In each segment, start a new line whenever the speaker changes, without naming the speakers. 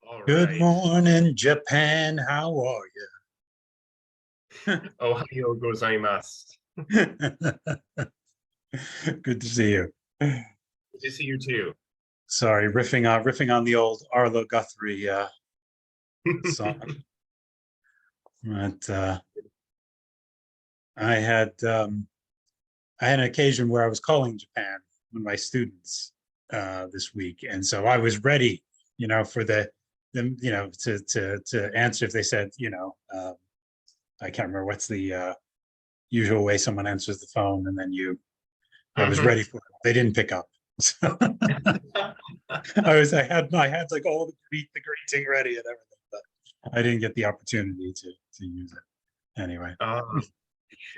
All
Good
right.
morning, Japan. How are
Ohio gozaimasu.
you? Good to see you.
Good to see you too.
Sorry, riffing on the old Arlo Guthrie song. But I had an occasion where I was calling Japan with my students this week, and so I was ready, for them, to answer if they said, I can't remember what's the usual way someone answers the phone, and then I was ready for it. They didn't pick up. So I had like all the greeting ready and everything, but I didn't get the opportunity to use it anyway.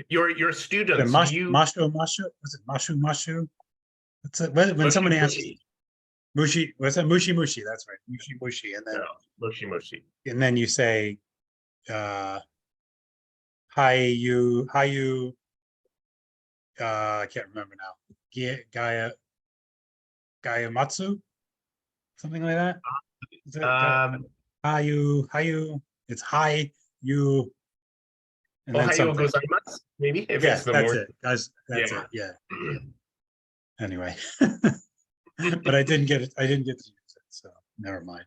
Your students,
Mashu, was it Mashu? It's when somebody answers Mushi, what's that? Mushi Mushi, that's right. Mushi Mushi. And then
Mushi Mushi.
And then you say hi you I can't remember now. Gaia Matsu, something like that. Is it hi you, it's hi you, and then
Ohio
something.
gozaimasu, maybe if
Yes,
it's the
that's
more.
it. That's it. Yeah. Anyway, but I didn't get to use it, so never mind.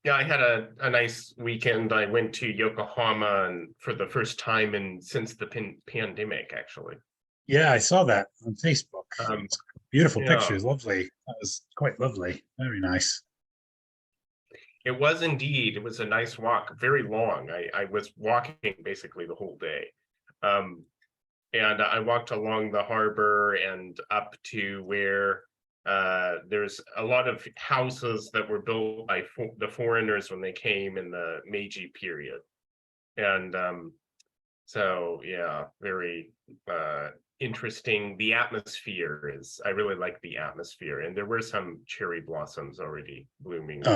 Yeah, I had a nice weekend. I went to Yokohama and for the first time since the pandemic, actually.
Yeah, I saw that on Facebook. Beautiful
yeah.
pictures, lovely. That was quite lovely. Very nice.
It was indeed. It was a nice walk, very long. I was walking basically the whole day. And I walked along the harbor and up to where there's a lot of houses that were built by the foreigners when they came in the Meiji period. And so, yeah, very interesting. The atmosphere I really like the atmosphere. And there were some cherry blossoms already blooming. It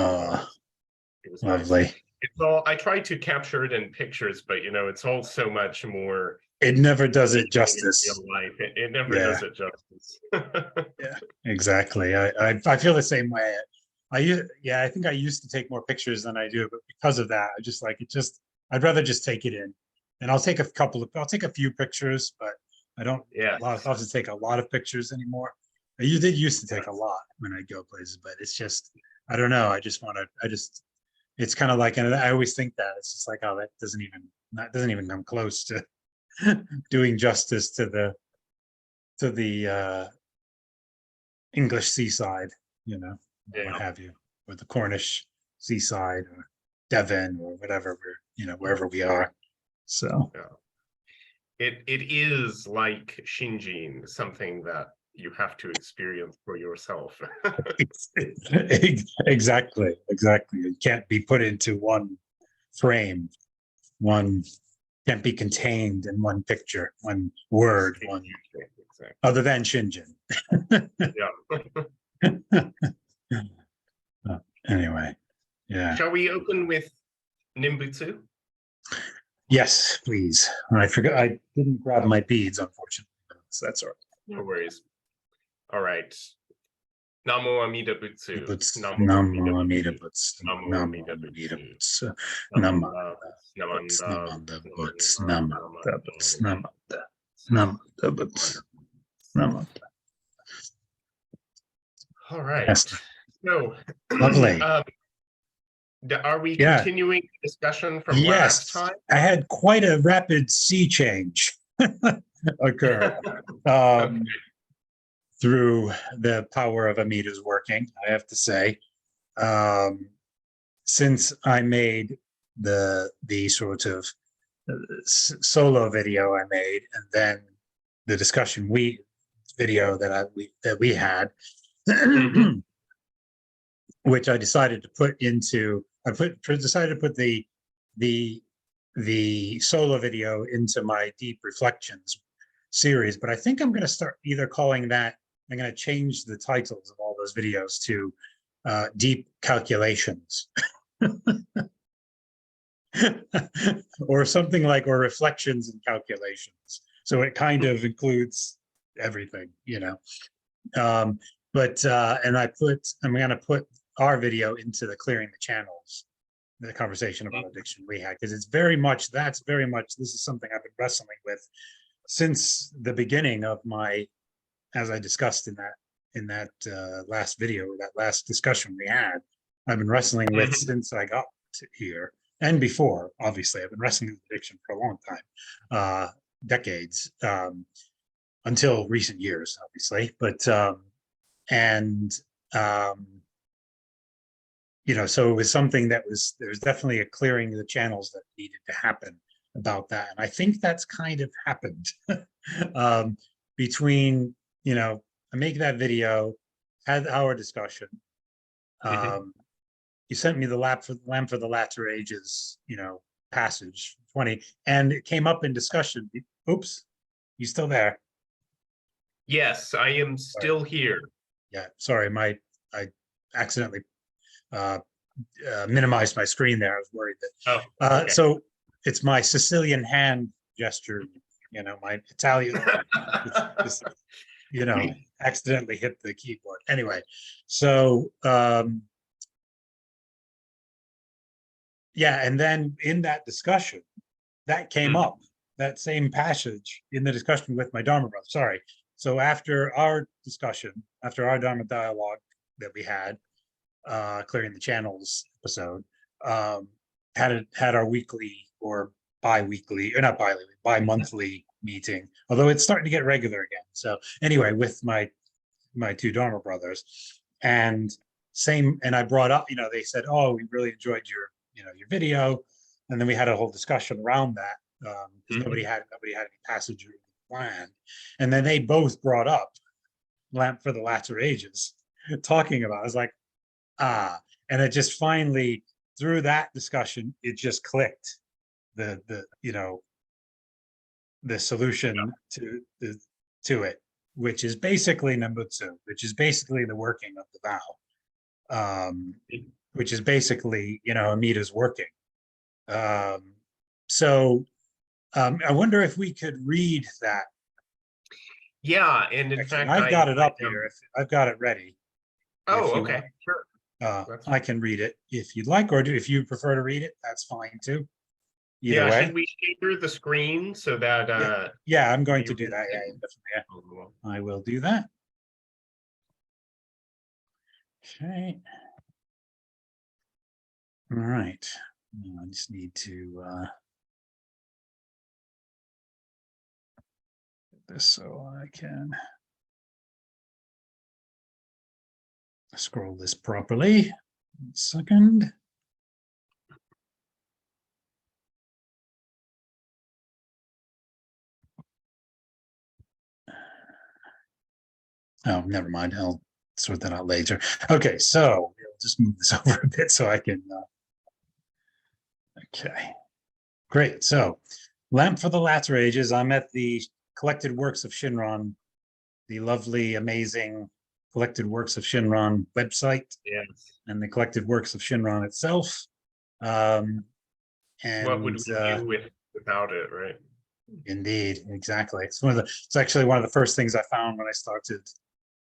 was
lovely.
Nice. It's all, I tried to capture it in pictures, but it's all so much more.
It never does it justice.
In real life. It never does it justice.
Yeah, exactly. I feel the same way. I think I used to take more pictures than I do, but because of that, I just like it. I'd rather just take it in, and I'll take a few pictures, but I don't.
Yeah.
Often take a lot of pictures anymore. I used to take a lot when I go places, but it's just I don't know. It's kind of like, and I always think that it's just like, oh, that doesn't even come close to doing justice to the English seaside, what have you, or the Cornish seaside, or Devon, or whatever wherever we are. So
it is like Shinjin, something that you have to experience for yourself.
Exactly. It can't be put into one frame. One can't be contained in one picture, one word, exactly. Other than Shinjin. Anyway, yeah.
Shall we open with Nimbutsu?
Yes, please. I forgot. I didn't grab my beads, unfortunately. So that's all right.
No worries. All right. Namo Amida Butsu.
Namo Amida Butsu. Namo Amida Butsu. Namanda Butsu. Namanda Butsu. Namanda Butsu. Namanda.
All right. So
lovely.
Are we continuing the discussion from last time?
I had quite a rapid sea change occur through the power of Amida's working, I have to say. Since I made the sort of solo video I made, and then the discussion video that we had, which I decided to put into. Decided to put the solo video into my Deep Reflections series, but I think I'm going to start either calling that. I'm going to change the titles of all those videos to Deep Calculations, or something like, or Reflections and Calculations. So it kind of includes everything, but and I'm going to put our video into the clearing the channels, the conversation about addiction we had, because it's very much, this is something I've been wrestling with since the beginning of my, as I discussed in that last video, that last discussion we had. I've been wrestling with since I got here, and before. Obviously, I've been wrestling with addiction for a long time, decades, until recent years, obviously. But and so it was something that there's definitely a clearing of the channels that needed to happen about that, and I think that's kind of happened between I make that video, had our discussion. You sent me the Lamp for the Latter Ages, passage 20, and it came up in discussion. Oops, you still there?
Yes, I am still here.
Yeah, sorry, I accidentally minimized my screen there. I was worried that.
Okay.
So it's my Sicilian hand gesture, my Italian, accidentally hit the keyboard. Anyway, so yeah, and then in that discussion, that came up, that same passage in the discussion with my Dharma brother. Sorry. So after our discussion, after our Dharma dialogue that we had, clearing the channels episode, had our weekly or bi-weekly, or not bi-monthly meeting, although it's starting to get regular again. So anyway, with my two Dharma brothers, and I brought up, they said, oh, we really enjoyed your video, and then we had a whole discussion around that, because nobody had any passage planned, and then they both brought up Lamp for the Latter Ages, talking about. I was like, and it just finally, through that discussion, it just clicked, the solution to it, which is basically Nembutsu, which is basically the working of the vow, which is basically Amita's working. So I wonder if we could read that.
Yeah, and in
Actually,
fact,
I've got it up here. If I've got it ready.
Oh, okay, sure.
I can read it if you'd like, or if you prefer to read it, that's fine too. Either
yeah,
way.
should we share the screen so that
yeah, I'm going to do that. Yeah, definitely. Yeah. I will do that. Okay. All right. I just need to get this so I can scroll this properly. 1 second. Oh, never mind. I'll sort that out later. Okay, so we'll just move this over a bit so I can. Okay, great. So, Lamp for the Latter Ages. I'm at the Collected Works of Shinran, the lovely, amazing Collected Works of Shinran website, and the Collected Works of Shinran itself. And
what would we do without it, right?
Indeed, exactly. It's actually one of the first things I found when I started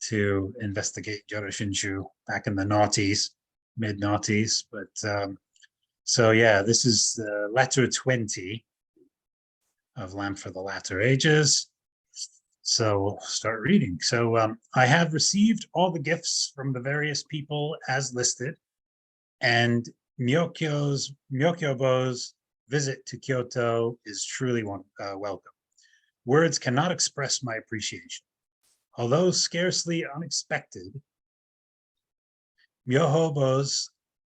to investigate Jodo Shinshu back in the noughties, mid noughties. But so yeah, this is letter 20 of Lamp for the Latter Ages. So we'll start reading. So I have received all the gifts from the various people as listed, and Myokyobo's visit to Kyoto is truly welcome. Words cannot express my appreciation. Although scarcely unexpected, Myohobo's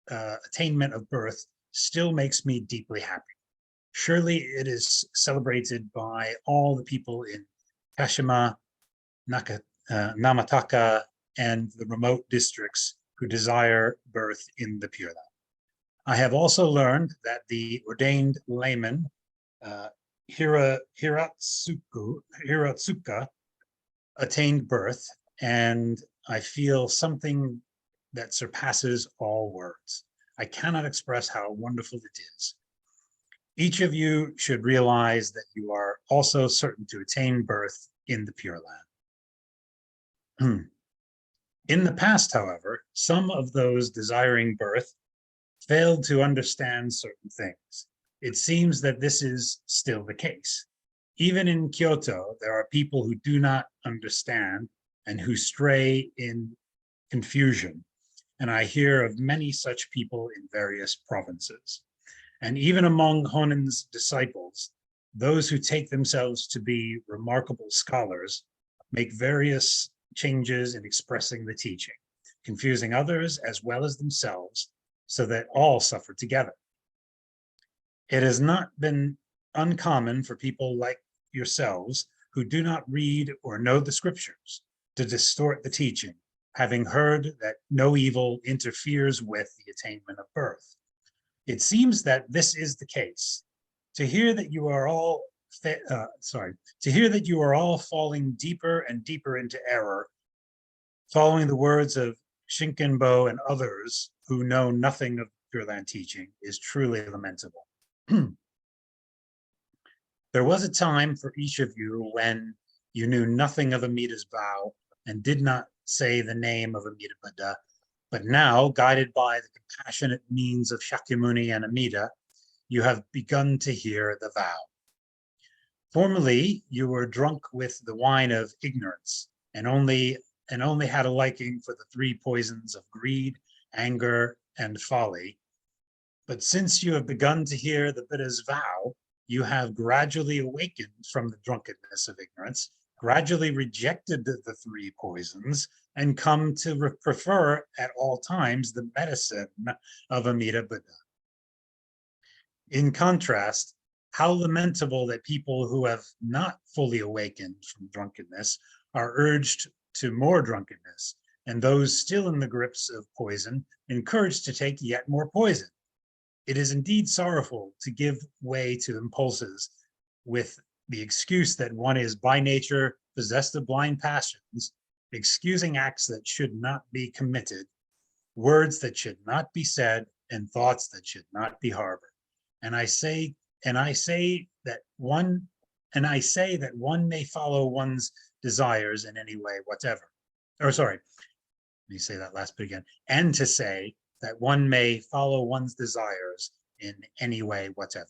attainment of birth still makes me deeply happy. Surely it is celebrated by all the people in Kashima, Namataka, and the remote districts who desire birth in the Pure Land. I have also learned that the ordained layman, Hiratsuka, attained birth, and I feel something that surpasses all words. I cannot express how wonderful it is. Each of you should realize that you are also certain to attain birth in the Pure Land. In the past, however, some of those desiring birth failed to understand certain things. It seems that this is still the case. Even in Kyoto, there are people who do not understand and who stray in confusion. And I hear of many such people in various provinces. And even among Honin's disciples, those who take themselves to be remarkable scholars make various changes in expressing the teaching, confusing others as well as themselves, so that all suffer together. It has not been uncommon for people like yourselves who do not read or know the scriptures to distort the teaching, having heard that no evil interferes with the attainment of birth. It seems that this is the case. To hear that you are all falling deeper and deeper into error, following the words of Shinkenbo and others who know nothing of Pure Land teaching, is truly lamentable. There was a time for each of you when you knew nothing of Amida's vow and did not say the name of Amida Buddha, but now, guided by the compassionate means of Shakyamuni and Amida, you have begun to hear the vow. Formerly, you were drunk with the wine of ignorance and only had a liking for the three poisons of greed, anger, and folly. But since you have begun to hear the Buddha's vow, you have gradually awakened from the drunkenness of ignorance, gradually rejected the three poisons, and come to prefer at all times the medicine of Amida Buddha. In contrast, how lamentable that people who have not fully awakened from drunkenness are urged to more drunkenness, and those still in the grips of poison encouraged to take yet more poison. It is indeed sorrowful to give way to impulses with the excuse that one is by nature possessed of blind passions, excusing acts that should not be committed, words that should not be said, and thoughts that should not be harbored. And I say that one may follow one's desires in any way whatever. Or sorry, let me say that last bit again. And to say that one may follow one's desires in any way whatever.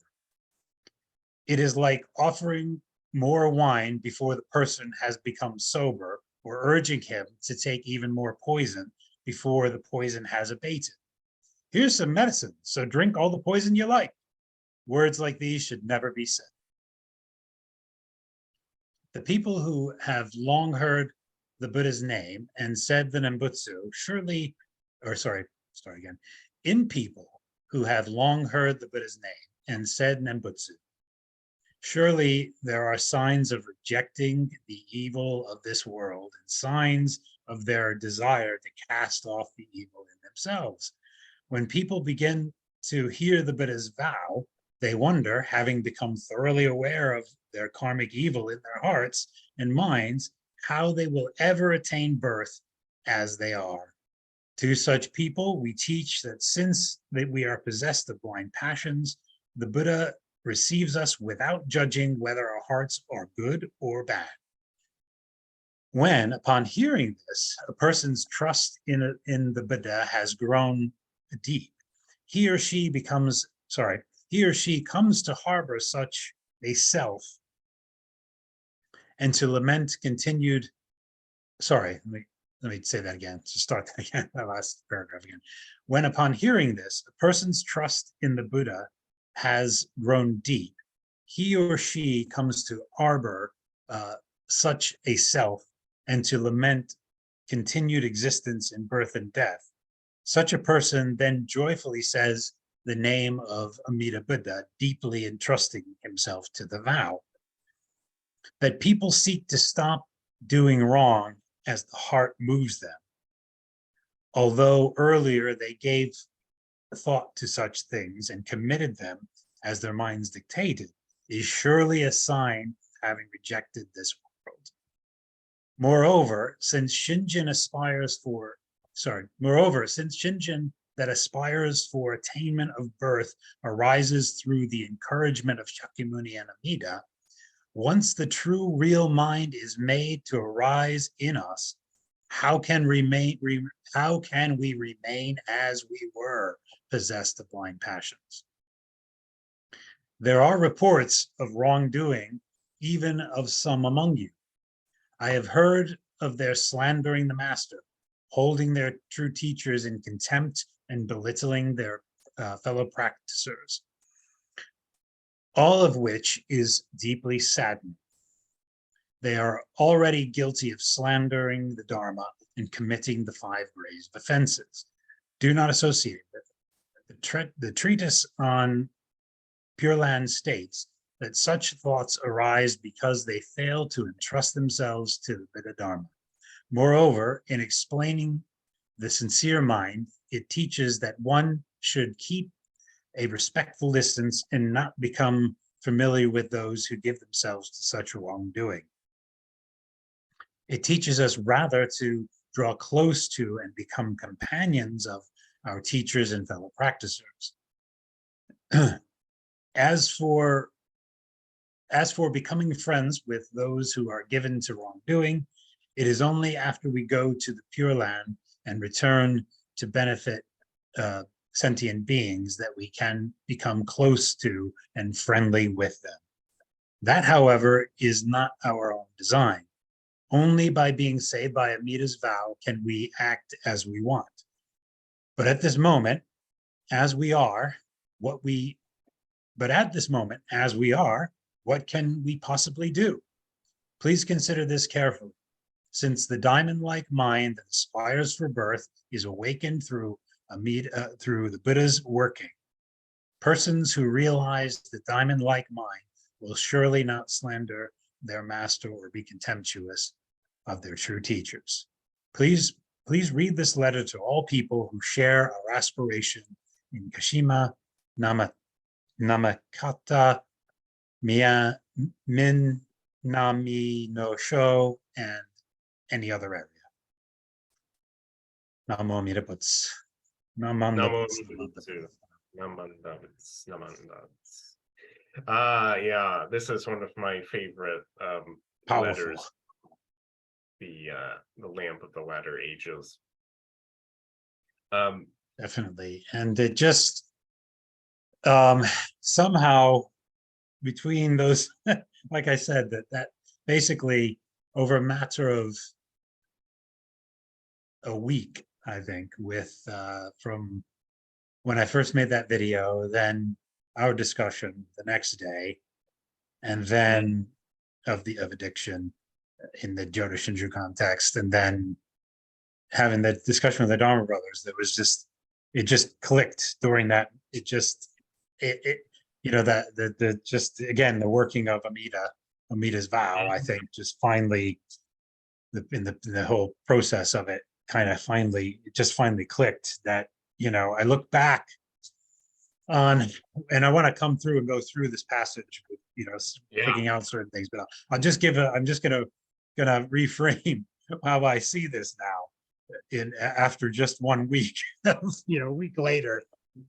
It is like offering more wine before the person has become sober, or urging him to take even more poison before the poison has abated. Here's some medicine, so drink all the poison you like. Words like these should never be said. The people who have long heard the Buddha's name and said the Nembutsu in people who have long heard the Buddha's name and said Nembutsu, surely there are signs of rejecting the evil of this world and signs of their desire to cast off the evil in themselves. When people begin to hear the Buddha's vow, they wonder, having become thoroughly aware of their karmic evil in their hearts and minds, how they will ever attain birth as they are. To such people, we teach that since we are possessed of blind passions, the Buddha receives us without judging whether our hearts are good or bad. When, upon hearing this, a person's trust in the Buddha has grown deep, he or she comes to harbor such a self and to lament continued, let me say that again, to start that again, that last paragraph again. When upon hearing this, a person's trust in the Buddha has grown deep, he or she comes to harbor such a self and to lament continued existence in birth and death. Such a person then joyfully says the name of Amida Buddha, deeply entrusting himself to the vow. That people seek to stop doing wrong as the heart moves them. Although earlier they gave thought to such things and committed them as their minds dictated, is surely a sign of having rejected this world. Moreover, since Shinjin that aspires for attainment of birth arises through the encouragement of Shakyamuni and Amida, once the true real mind is made to arise in us, how can we remain as we were, possessed of blind passions? There are reports of wrongdoing, even of some among you. I have heard of their slandering the master, holding their true teachers in contempt and belittling their fellow practitioners, all of which is deeply saddening. They are already guilty of slandering the Dharma and committing the 5 grave offenses. Do not associate with it. The treatise on Pure Land states that such thoughts arise because they fail to entrust themselves to the Buddha Dharma. Moreover, in explaining the sincere mind, it teaches that one should keep a respectful distance and not become familiar with those who give themselves to such wrongdoing. It teaches us rather to draw close to and become companions of our teachers and fellow practitioners. As for becoming friends with those who are given to wrongdoing, it is only after we go to the Pure Land and return to benefit sentient beings that we can become close to and friendly with them. That, however, is not our own design. Only by being saved by Amita's vow can we act as we want. But at this moment, as we are, what can we possibly do? Please consider this carefully, since the diamond-like mind that aspires for birth is awakened through the Buddha's working. Persons who realize the diamond-like mind will surely not slander their master or be contemptuous of their true teachers. Please read this letter to all people who share our aspiration in Kashima, Namakata, Min Nami no Sho, and any other area. Namo Amida Butsu.
Namo Mitsu. Namandavits. Yeah, this is one of my favorite letters. The lamp of the latter ages.
Definitely. And it just somehow between those, like I said, that basically over a matter of a week, I think, with from when I first made that video, then our discussion the next day, and then of addiction in the Jodo Shinju context, and then having the discussion with the Dharma brothers, it just clicked during that. It just again the working of Amita's vow, I think, just finally in the whole process of it kind of finally clicked that, I look back on, and I want to come through and go through this passage with, picking out certain things, but I'm just gonna reframe how I see this now after just 1 week, a week later,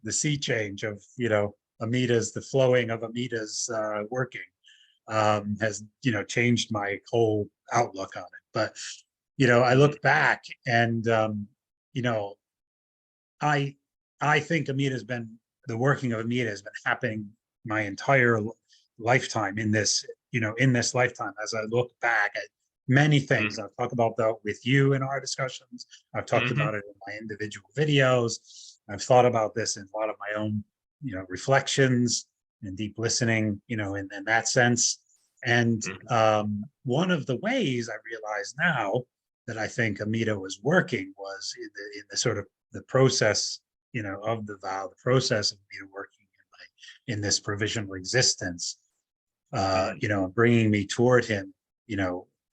the sea change of, the flowing of Amita's working has, changed my whole outlook on it. But, I look back and, I think the working of Amita has been happening my entire lifetime in this lifetime. As I look back at many things, I've talked about that with you in our discussions. I've talked about it in my individual videos. I've thought about this in a lot of my own, reflections and deep listening, in that sense. And one of the ways I realize now that I think Amita was working was in the sort of the process, of the vow, the process of Amita working in this provisional existence, bringing me toward him,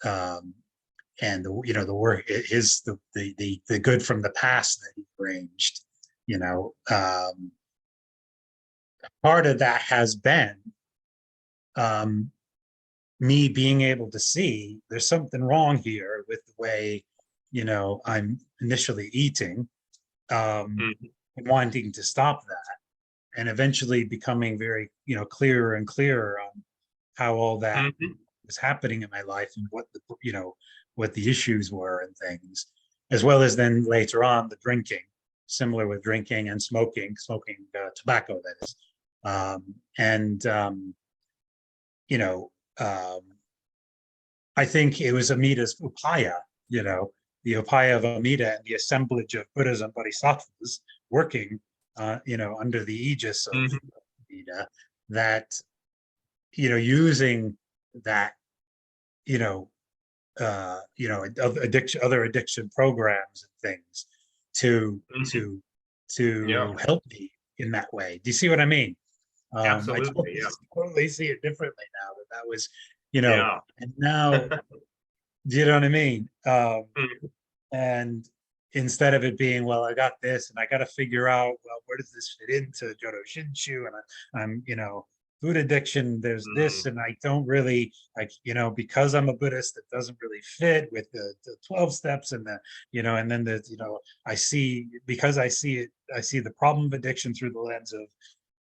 and the work is the good from the past that he arranged, part of that has been me being able to see there's something wrong here with the way, I'm initially eating, wanting to stop that, and eventually becoming very, clearer and clearer on how all that was happening in my life and what the issues were and things. as well as then later on the drinking, similar with drinking and smoking tobacco, that is. And you know, I think it was Amida's upaya, the upaya of Amida and the assemblage of Buddhas and Bodhisattvas working, under the aegis of
Mhm.
Amida, that, using that, you know, other addiction programs and things to
Mhm.
to
Yeah,
to help me in that way. Do you see what I mean? I
absolutely.
totally,
Yeah.
totally see it differently now that was,
Yeah.
and now, do you know what I mean?
Mhm.
And instead of it being, well, I got this and I got to figure out, well, where does this fit into Jodo Shinshu? And I'm, food addiction, there's this,
Mhm.
and I don't really, like, because I'm a Buddhist, it doesn't really fit with the 12 steps and and then I see, because I see the problem of addiction through the lens of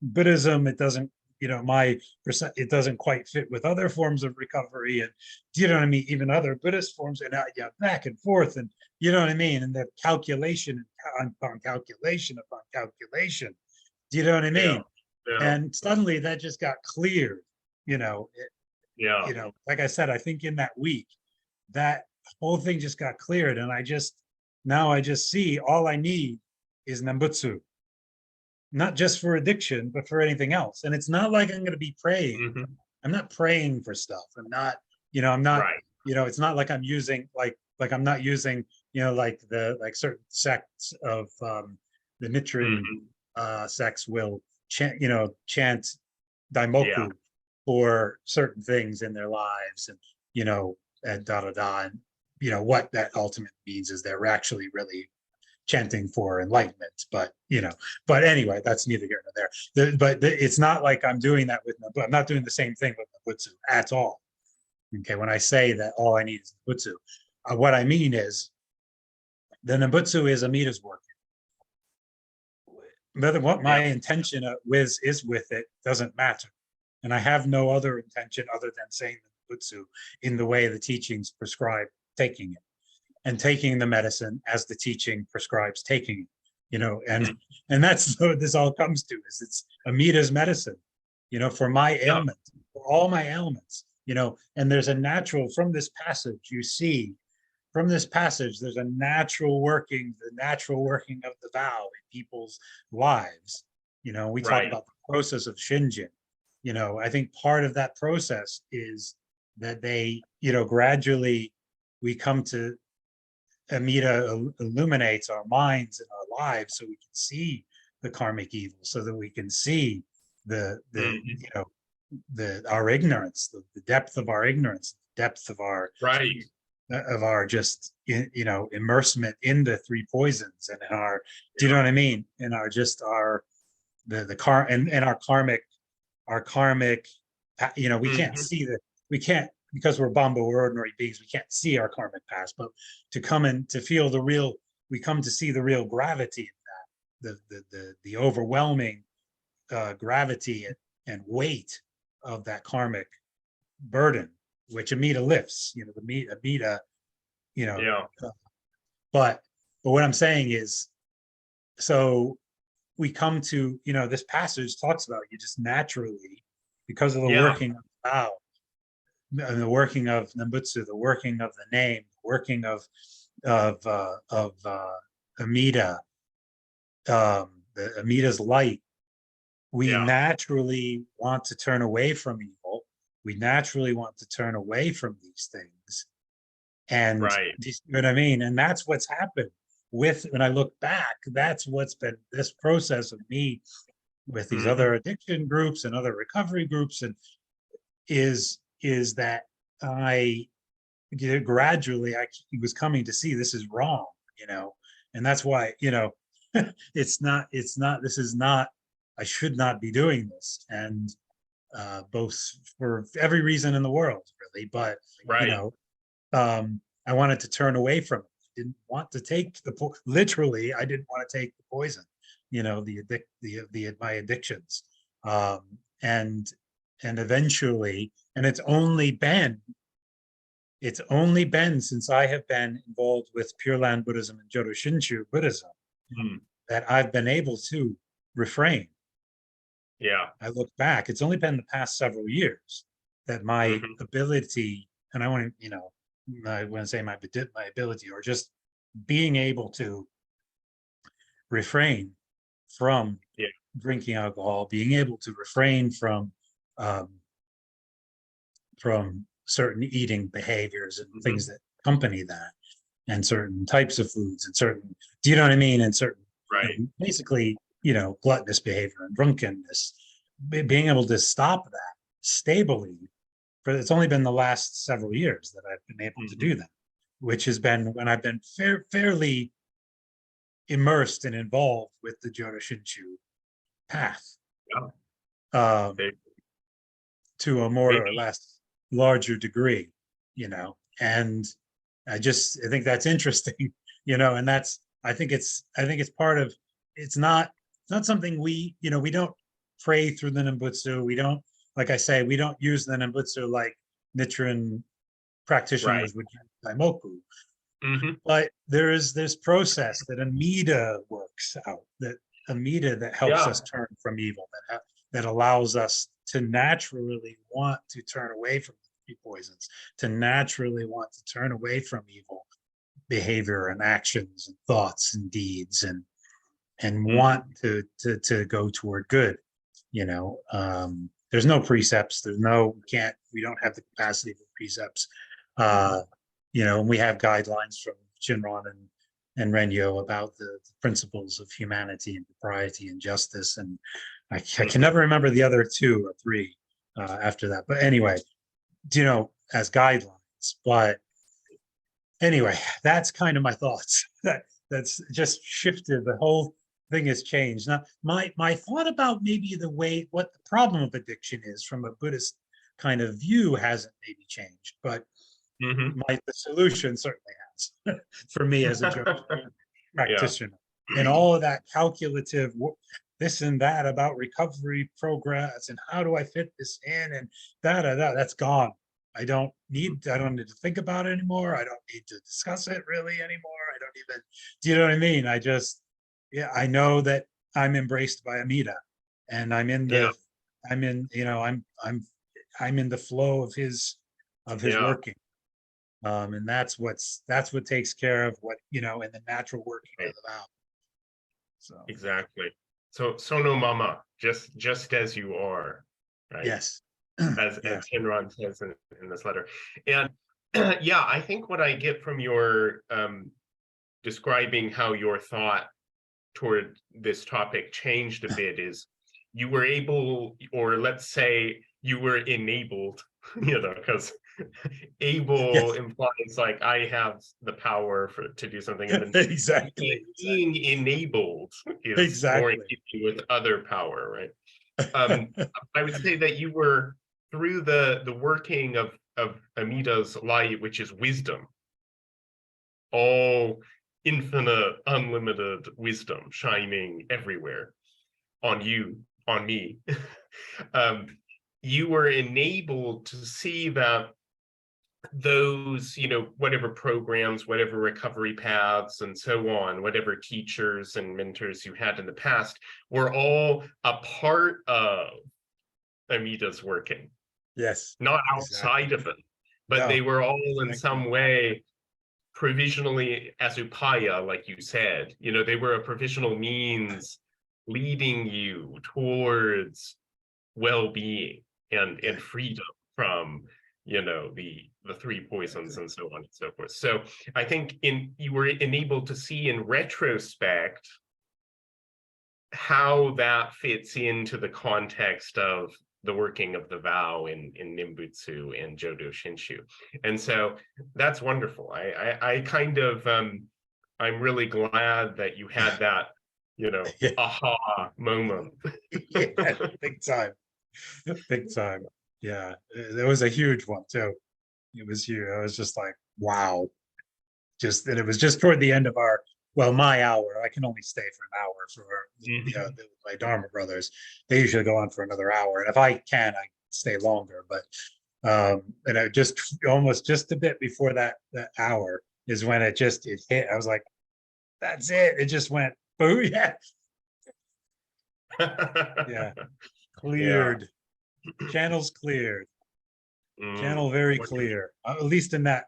Buddhism. It doesn't, my percent, it doesn't quite fit with other forms of recovery. And do you know what I mean? Even other Buddhist forms, and yeah, back and forth. And you know what I mean? And the calculation upon calculation upon calculation. Do you know what I
Yeah.
mean?
Yeah.
And suddenly that just got cleared,
Yeah.
like I said, I think in that week, that whole thing just got cleared. And now I just see all I need is Nembutsu, not just for addiction, but for anything else. And it's not like I'm going to be praying.
Mhm.
I'm not praying for stuff. I'm not,
Right.
it's not like I'm using, like I'm not using, like certain sects of the Nichiren
Mhm.
sects will chant
Yeah.
daimoku for certain things in their lives, and, and da da da. And, what that ultimately means is they're actually really chanting for enlightenment. But anyway, that's neither here nor there. It's not like I'm doing that with Nabutsu. I'm not doing the same thing with Nabutsu at all. Okay, when I say that all I need is Nabutsu, what I mean is the Nabutsu is Amida's work. Whether what
Yeah.
my intention is with it doesn't matter. And I have no other intention other than saying the Nabutsu in the way the teachings prescribe taking it, and taking the medicine as the teaching prescribes taking it, and
Mhm.
that's what this all comes to, is it's Amida's medicine, for my
Yeah.
ailment, for all my ailments, and there's a natural, from this passage, you see, from this passage, there's a the natural working of the vow in people's lives. We talk
Right.
about the process of Shinjin. I think part of that process is that they, gradually we come to, Amida illuminates our minds and our lives so we can see the karmic evil, so that we can see the
Mhm.
the our ignorance, the depth of our ignorance, the depth
Right.
of our just immersement in the three poisons, and in our, do you know
Yeah.
what I mean? In our just our the car and our karmic, we can't
Mhm.
see that, we can't, because we're Bamba, we're ordinary beings, we can't see our karmic past, but to come and to feel the real, we come to see the real gravity of that, the overwhelming gravity and weight of that karmic burden, which Amida lifts, the Amida, you know,
Yeah.
uh, but what I'm saying is, so we come to, this passage talks about you just naturally, because of the
Yeah.
working of Tao, and the working of Nembutsu, the working of the name, the working of Amida, the Amida's light, we
Yeah.
naturally want to turn away from evil. We naturally want to turn away from these things. And
Right.
do you see what I mean? And that's what's happened with, when I look back, that's what's been this process of me with these
Mhm.
other addiction groups and other recovery groups, and is that I, gradually I was coming to see this is wrong, and that's why, this is not, I should not be doing this, and both for every reason in the world, really, but you
Right.
know I wanted to turn away from it. I didn't want to take literally, I didn't want to take the poison, my addictions, um and and eventually, and it's only been it's only been since I have been involved with Pure Land Buddhism and Jodo Shinshu Buddhism
Mm,
that I've been able to refrain.
yeah.
I look back, it's only been the past several years that my
Hmm.
ability, and I want to, I want to say my ability, or just being able to refrain from
Yeah.
drinking alcohol, being able to refrain um, from certain eating behaviors and things
Hmm.
that accompany that, and certain types of foods, and certain, do you know what I mean? And certain,
Right.
basically, gluttonous behavior and drunkenness, being able to stop that stably. For it's only been the last several years that I've been able to
Hmm.
do that, which has been when I've been fairly immersed and involved with the Jodo Shinshu path,
Yeah.
um,
They,
to a more or
maybe.
less larger degree, and I think that's interesting, and that's, I think it's part of, it's not something we don't pray through the Nembutsu. We don't, like I say, we don't use the Nembutsu like Nichiren
Right.
practitioners would use Daimoku.
Hmm.
But there is this process that Amida works out, that Amida that helps
Yeah.
us turn from evil, that allows us to naturally want to turn away from the poisons, to naturally want to turn away from evil behavior and actions and thoughts and deeds, and want
Hmm.
to go toward good. There's no precepts. We don't have the capacity for precepts. Uh, and we have guidelines from Shinron and Renyo about the principles of humanity and propriety and justice. And I can
Hmm.
never remember the other two or three after that. But anyway, as guidelines. But anyway, that's kind of my thoughts. That's just shifted. The whole thing has changed. Now, my thought about maybe what the problem of addiction is from a Buddhist kind of view hasn't maybe changed, but
Hmm.
the solution certainly has for me as a Jodo
Yeah.
practitioner. And all of that calculative this and that about recovery progress and how do I fit this in, and that's gone. I don't need to think about it anymore. I don't need to discuss it really anymore. I don't even, do you know what I mean? Yeah, I know that I'm embraced by Amida, and
Yeah.
I'm in the flow of his
Yeah.
working. And that's what takes care of what, in the natural working of
Right.
the vow. So
Exactly. So sono mama, just as you are, right?
yes.
As
Yes.
Shinron says in this letter. And yeah, I think what I get from your describing how your thought toward this topic changed a bit is you were able, or let's say you were enabled, because able
Yes.
implies like I have the power to do something, and then
Exactly.
being enabled is more in
Exactly.
keeping with other power, right? Um, I would say that you were through the working of Amida's light, which is wisdom, all infinite, unlimited wisdom shining everywhere on you, on me. um, you were enabled to see that those, whatever programs, whatever recovery paths, and so on, whatever teachers and mentors you had in the past were all a part of Amida's working,
Yes.
not
Exactly.
outside of it, but they
No.
were all in
Exactly.
some way provisionally as upaya, like you said. They were a provisional means leading you towards well-being and
Exactly.
freedom from the three poisons
Exactly.
and so on and so forth. So I think you were enabled to see in retrospect how that fits into the context of the working of the vow in Nimbutsu and Jodo Shinshu. And so that's wonderful. I kind of I'm really glad that you had that,
Yeah.
aha moment.
Yeah. Big time. Big time. Yeah. There was a huge one too. It was huge. I was just like, wow. And it was just toward the end of my hour. I can only stay for an hour for,
Mhm.
my Dharma brothers. They usually go on for another hour. And if I can, I stay longer. But And I just almost just a bit before that hour is when it hit. I was like, that's it. It just went, boo, yeah, yeah,
Yeah.
cleared. Channels cleared.
Mm,
Channel very
wonderful.
clear. At least in that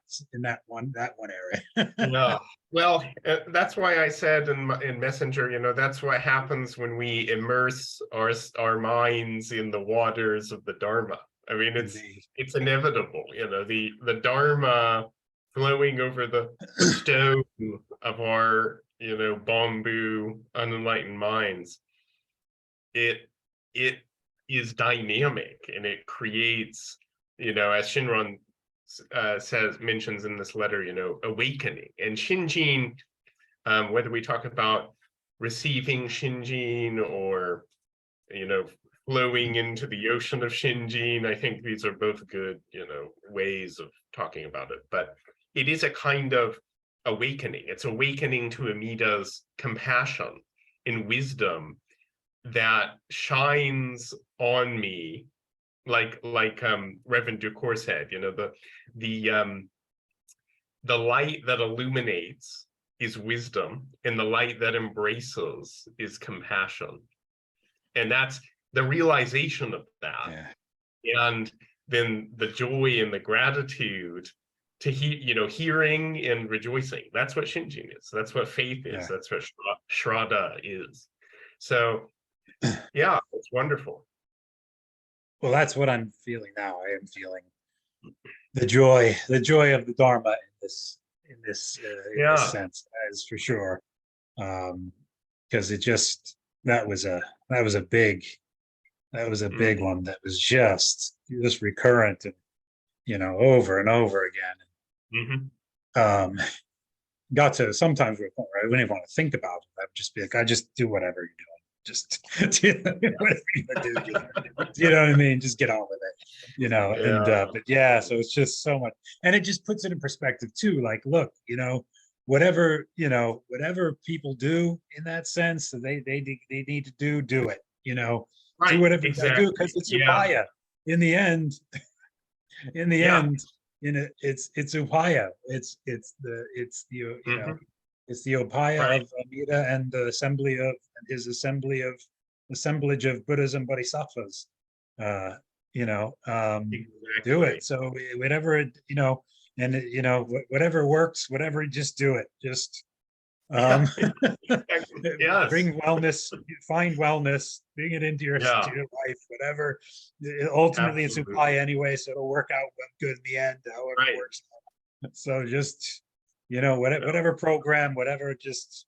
one area.
Yeah. Well, that's why I said in Messenger, that's what happens when we immerse our minds in the waters of the Dharma. I mean,
Indeed.
it's inevitable, the Dharma flowing over the stone of our, bamboo unenlightened minds. It is dynamic, and it creates, as Shinran mentions in this letter, awakening. And Shinjin, whether we talk about receiving Shinjin or, flowing into the ocean of Shinjin, I think these are both good, ways of talking about it. But it is a kind of awakening. It's awakening to Amida's compassion and wisdom that shines on me, like Reverend Ducour said, the the light that illuminates is wisdom, and the light that embraces is compassion. And that's the realization of that.
Yeah.
And then the joy and the gratitude to hearing and rejoicing. That's what Shinjin is. That's what faith is.
Yeah.
That's what Shraddha is. So yeah, it's wonderful.
Well, that's what I'm feeling now. I am feeling the joy of the Dharma in this
Yeah.
sense, as for sure. Because that was a big one that was just recurrent and over and over again.
Mhm.
Got to sometimes where I wouldn't even want to think about it. I would just be like, I just do whatever you're doing. Just whatever you do, you know what I mean? Just get on with it, and
Yeah.
but yeah, so it's just so much, and it just puts it in perspective too. Like, look, whatever people do in that sense, so they need to do it, do
Right.
whatever you gotta do, because
Exactly.
it's
Yeah.
upaya in the end. In the
Yeah.
end, it's upaya.
Mhm.
It's the upaya
Right.
of Amida and the assemblage of Buddhas and Bodhisattvas. Uh, do it.
Exactly.
So whatever and whatever works, whatever, just do it. Just
Yeah.
um,
Yes.
bring wellness, find wellness, bring it into your
Yeah.
life, whatever. Ultimately, it's
Absolutely.
upaya anyway, so it'll work out good in the end, however it
Right.
works out. So just
Yeah.
whatever program, whatever, just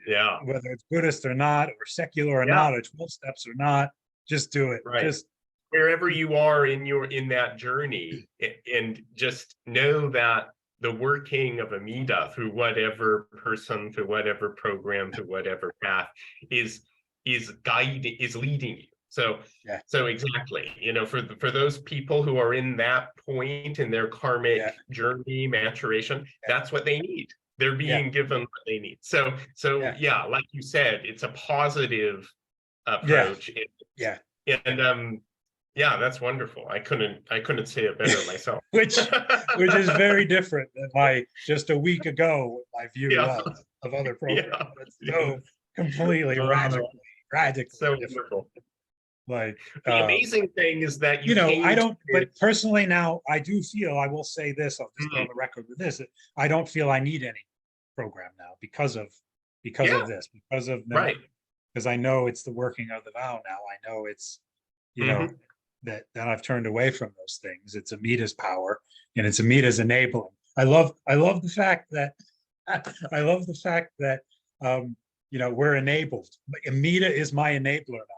Yeah.
whether it's Buddhist or not, or secular or
Yeah.
not, or 12 steps or not, just do it.
Right.
Just
Wherever you are in that journey, and just know that the working of Amida through whatever person, through whatever program, through whatever path is guiding, is leading you. So
yeah,
exactly, for those people who are in that point in their karmic
yeah,
journey maturation,
yeah,
that's what they need. They're
yeah,
being given what they need. So
yeah,
yeah, like you said, it's a positive
yeah,
approach.
yeah.
And yeah, that's wonderful. I couldn't say it better myself.
which is very different than my just a week ago what my view
Yeah,
was of other programs.
yeah,
It's
yeah.
so completely
Uh,
radically
so
different.
wonderful.
Like,
The amazing thing is that you
I
came to
don't, but personally now I do feel, I will say this, I'll just go
Mhm.
on the record with this, I don't feel I need any program now because
Yeah,
of this,
right.
because I know it's the working of the vow now. I know it's, you know,
Hmm.
that I've turned away from those things. It's Amita's power, and it's Amita's enabling. I love the fact that we're enabled. Amita is my enabler now.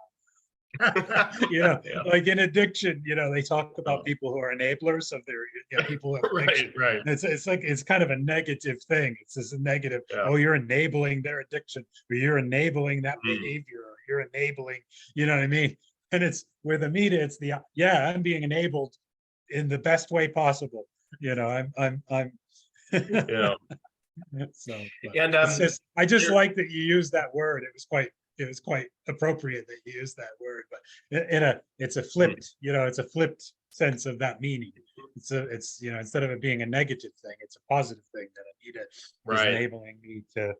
Yeah.
Like in addiction, they talk about
Oh,
people who are enablers of their, people who have addiction.
right, right.
And it's like, it's kind of a negative thing. It's just a negative.
Yeah.
Oh, you're enabling their addiction, or you're enabling that
Mm.
behavior, or you're enabling, you know what I mean? And it's with Amita, it's yeah, I'm being enabled in the best way possible. I'm
Yeah.
so, but
And
it's just, I just
there,
like that you used that word. It was quite appropriate that you used that word, but it's a
mm,
flipped, it's a flipped sense of that meaning. It's instead of it being a negative thing, it's a positive thing that Anita is
Right.
enabling me to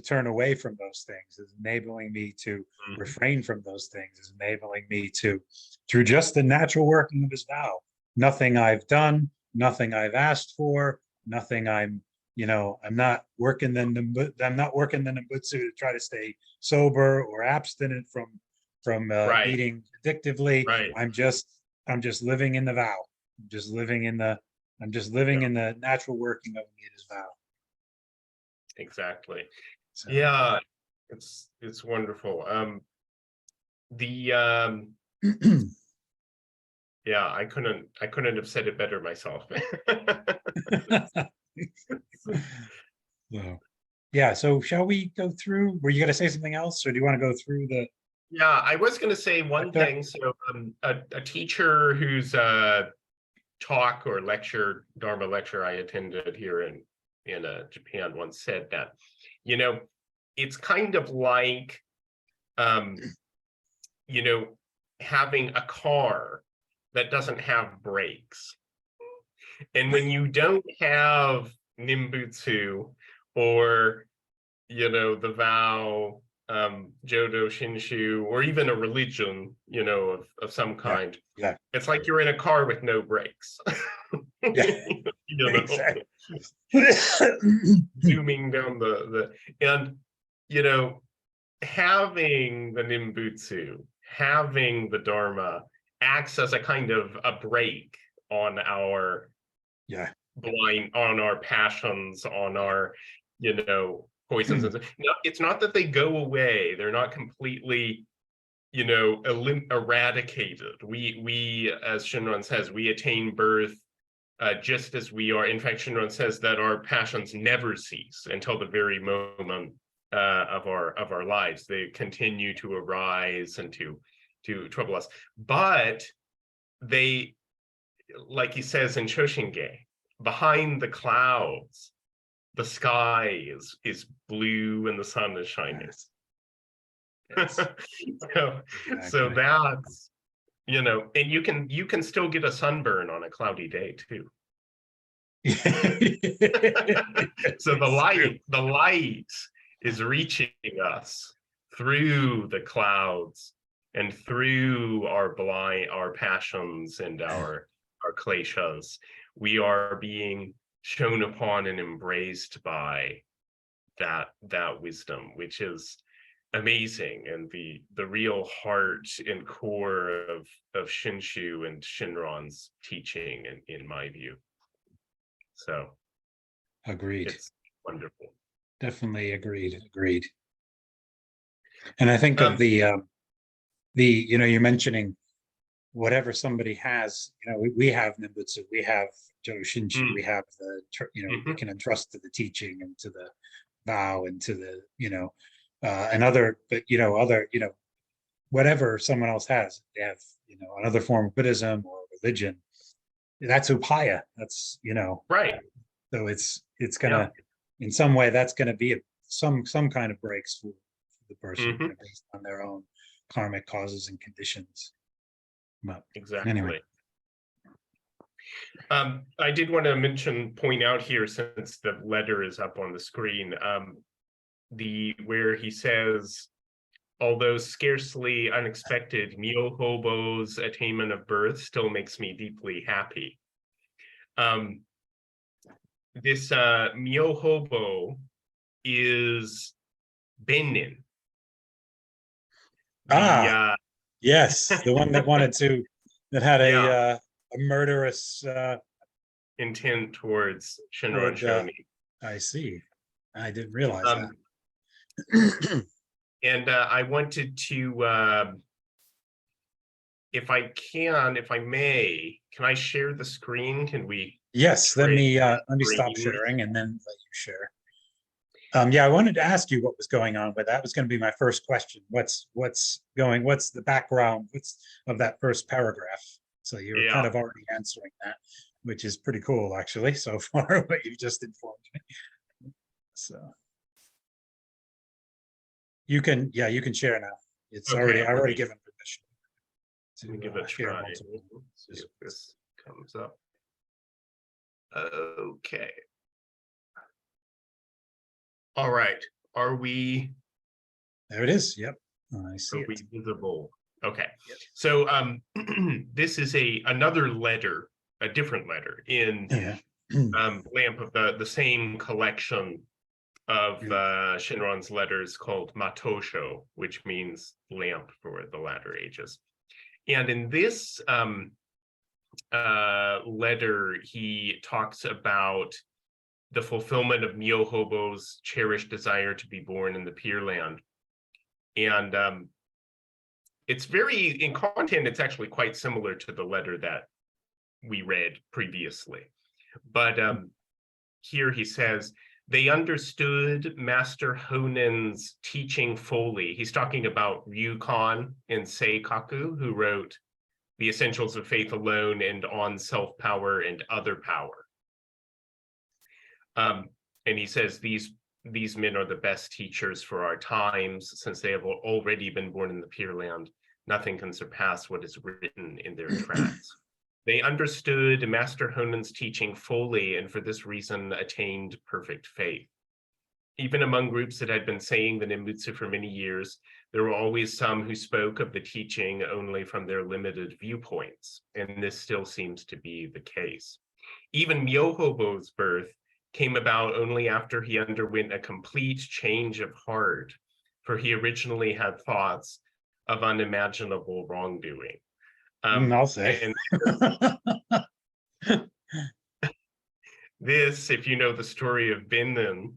turn away from those things, is enabling me to
Mhm.
refrain from those things, is enabling me to, through just the natural working of his vow, nothing I've done, nothing I've asked for, nothing I'm not working the Nimbutsu to try to stay sober or abstinent from
Right.
eating addictively.
Right.
I'm just living in the vow. I'm just living
Yeah,
in the natural working of Anita's vow.
exactly.
So
Yeah, it's wonderful. The Yeah, I couldn't have said it better myself.
so, yeah, so shall we go through? Were you going to say something else, or do you want to go through the
Yeah, I was going to say one
lecture?
thing. So, a teacher whose talk or lecture, Dharma lecture I attended here in Japan once said that, you know, it's kind of like, um, you know, having a car that doesn't have brakes. And when you don't have Nimbutsu or, the vow, Jodo Shinshu, or even a religion, of some
Yeah,
kind,
yeah,
it's like you're in a car with no brakes.
yeah,
you know,
exactly.
zooming down and you know, having the Nimbutsu, having the Dharma acts as a kind of a brake on our
Yeah,
on our passions, on
yeah.
our, poisons and stuff. No, it's not that they go away. They're not completely, eradicated. We, as Shinran says, we attain birth just as we are. In fact, Shinran says that our passions never cease until the very moment of our lives. They continue to arise and to trouble us. But they, like he says in Shoshinge, behind the clouds, the sky is blue and the sun is shining.
Yes, yes,
so, so
exactly.
that's, and you can still get a sunburn on a cloudy day too. So the
It's true.
light is reaching us through the clouds and through our passions and our kleshas. We are being shown upon and embraced by that wisdom, which is amazing, and the real heart and core of Shinshu and Shinron's teaching, in my view. So
Agreed.
it's wonderful.
Definitely agreed. And I think of
Um,
you're mentioning whatever somebody has, we have Nimbutsu, we have Jodo Shinshu, we
mm,
have they
mhm,
can entrust to the teaching and to the vow and to the, and other, but, whatever someone else has, they have, another form of Buddhism or religion. That's upaya. That's,
right.
so it's
Yeah.
gonna, in some way, that's gonna be some kind of breaks for the person,
Hmm.
based on their own karmic causes and conditions. But anyway,
Exactly. I did want to point out here, since the letter is up on the screen, the where he says, although scarcely unexpected, Myohobo's attainment of birth still makes me deeply happy. Um, this Myohobo is Benin, the
ah, yes, the one that wanted to, that had
yeah,
a murderous
intent towards Shinran
toward.
Shoni.
I see. I didn't realize
Um,
that.
and I wanted to, if I may, can I share the screen? Can we
Yes, let
trade
me
the
stop
screen?
sharing and then let you share. Yeah, I wanted to ask you what was going on, but that was going to be my first question. What's the background? What's of that first paragraph? So you were kind
Yeah.
of already answering that, which is pretty cool, actually, so far, what you just informed me. So you can, yeah, you can share now. It's already,
Okay.
I've already given permission.
Let me give it a
share
try.
multiple.
See if this comes up. Okay. All right. Are we
There it is. Yep. I see
are we
it.
visible? Okay.
Yep.
So this is another letter, a different letter in
Yeah.
Lamp of the same collection of
Mm.
Shinron's letters called Matosho, which means lamp for the latter ages. And in this letter, he talks about the fulfillment of Myohobo's cherished desire to be born in the Pure Land. And it's very, in content, it's actually quite similar to the letter that we read previously. But here he says, they understood Master Honen's teaching fully. He's talking about Ryukon and Seikaku, who wrote The Essentials of Faith Alone and On Self-Power and Other Power. And he says these men are the best teachers for our times, since they have already been born in the Pure Land. Nothing can surpass what is written in their tracts. They understood Master Honen's teaching fully, and for this reason attained perfect faith. Even among groups that had been saying the Nembutsu for many years, there were always some who spoke of the teaching only from their limited viewpoints, and this still seems to be the case. Even Myohobo's birth came about only after he underwent a complete change of heart, for he originally had thoughts of unimaginable wrongdoing.
I'll say.
And this, if you know the story of Binnin,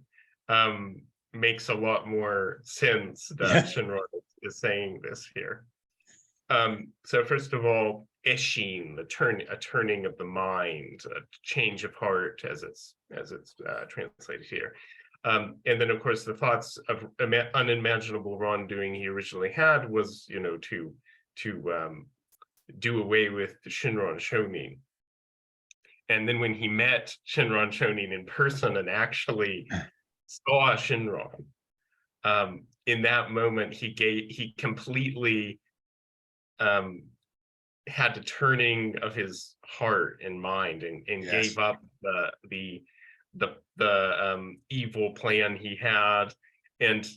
makes a lot more sense that
Yeah.
Shinron is saying this here. So first of all, eshin, a turning of the mind, a change of heart, as it's translated here. And then, of course, the thoughts of unimaginable wrongdoing he originally had was, to do away with the Shinron Shonin. And then when he met Shinron Shonin in person and actually saw Shinron, in that moment he completely had the turning of his heart and mind, and
Yes.
gave up the evil plan he had, and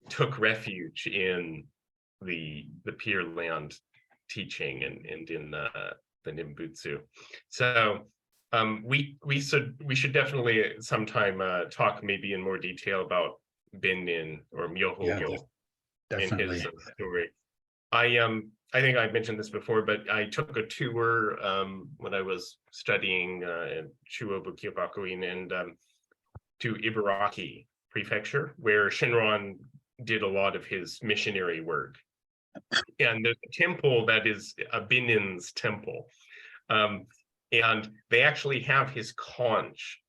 took refuge in the Pure Land teaching and in the Nembutsu. So we should definitely sometime talk maybe in more detail about Binnin or Myohobo in his
Definitely.
story. I think I mentioned this before, but I took a tour when I was studying in Shuobu Kyobakuin and to Ibaraki Prefecture, where Shinron did a lot of his missionary work. And the temple that is a Binnin's temple. And they actually have his conch,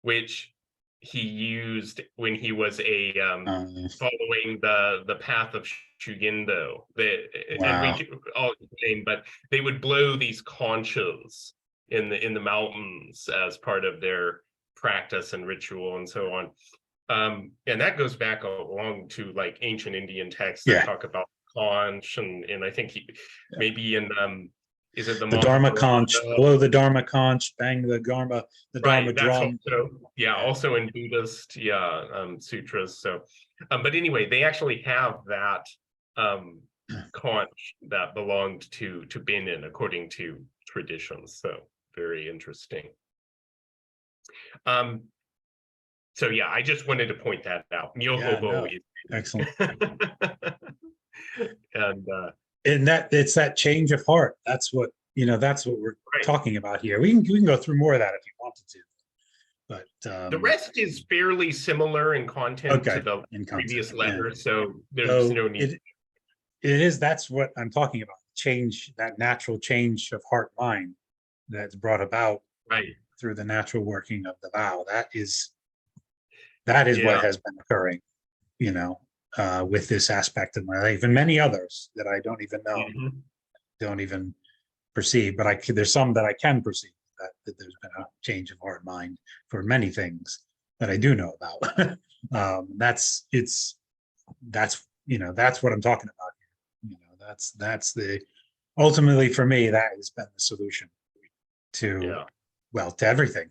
which he used when he was following the path of Shugendo. And
Wow.
we all explain, but they would blow these conches in the mountains as part of their practice and ritual and so on. And that goes back along to like ancient Indian texts that talk about conch, and I think maybe in is it the
Dharma conch,
Mahabharata?
blow the Dharma conch, bang the Dharma
Right, that's
drum.
also in Buddhist sutras. So but anyway, they actually have that conch that belonged to Binnin according to traditions. So very interesting. So yeah, I just wanted to point that out. Myohobo is
Excellent.
And
that it's that change of heart. That's what we're talking about here. We can go through more of that if you wanted to. But
the rest is fairly similar in content to the previous letter, so there's no need.
That's what I'm talking about. Change, that natural change of heart mind that's brought about through the natural working of the vow. That is what has been occurring, with this aspect of my life and many others that I don't even know, don't even perceive. But there's some that I can perceive that there's been a change of heart mind for many things that I do know about. That's what I'm talking about here. That's the ultimately for me, that has been the solution to,
Yeah.
well, to everything.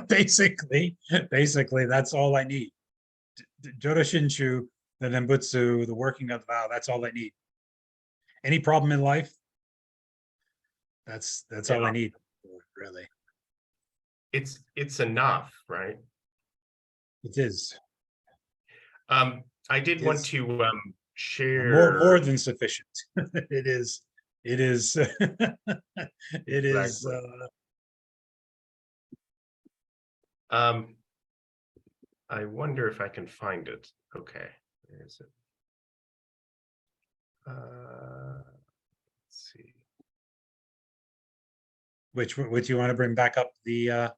Basically, that's all I need. Jodo Shinshu, the Nembutsu, the working of the vow, that's all I need. Any problem in life, that's all I
Yeah.
need, really.
It's enough, right?
It is.
I did
It
want
is
to
more
share
than sufficient. It is. It is. It is.
exactly. Um, I wonder if I can find it. Okay, where is it? Let's see.
Which you want to bring back up the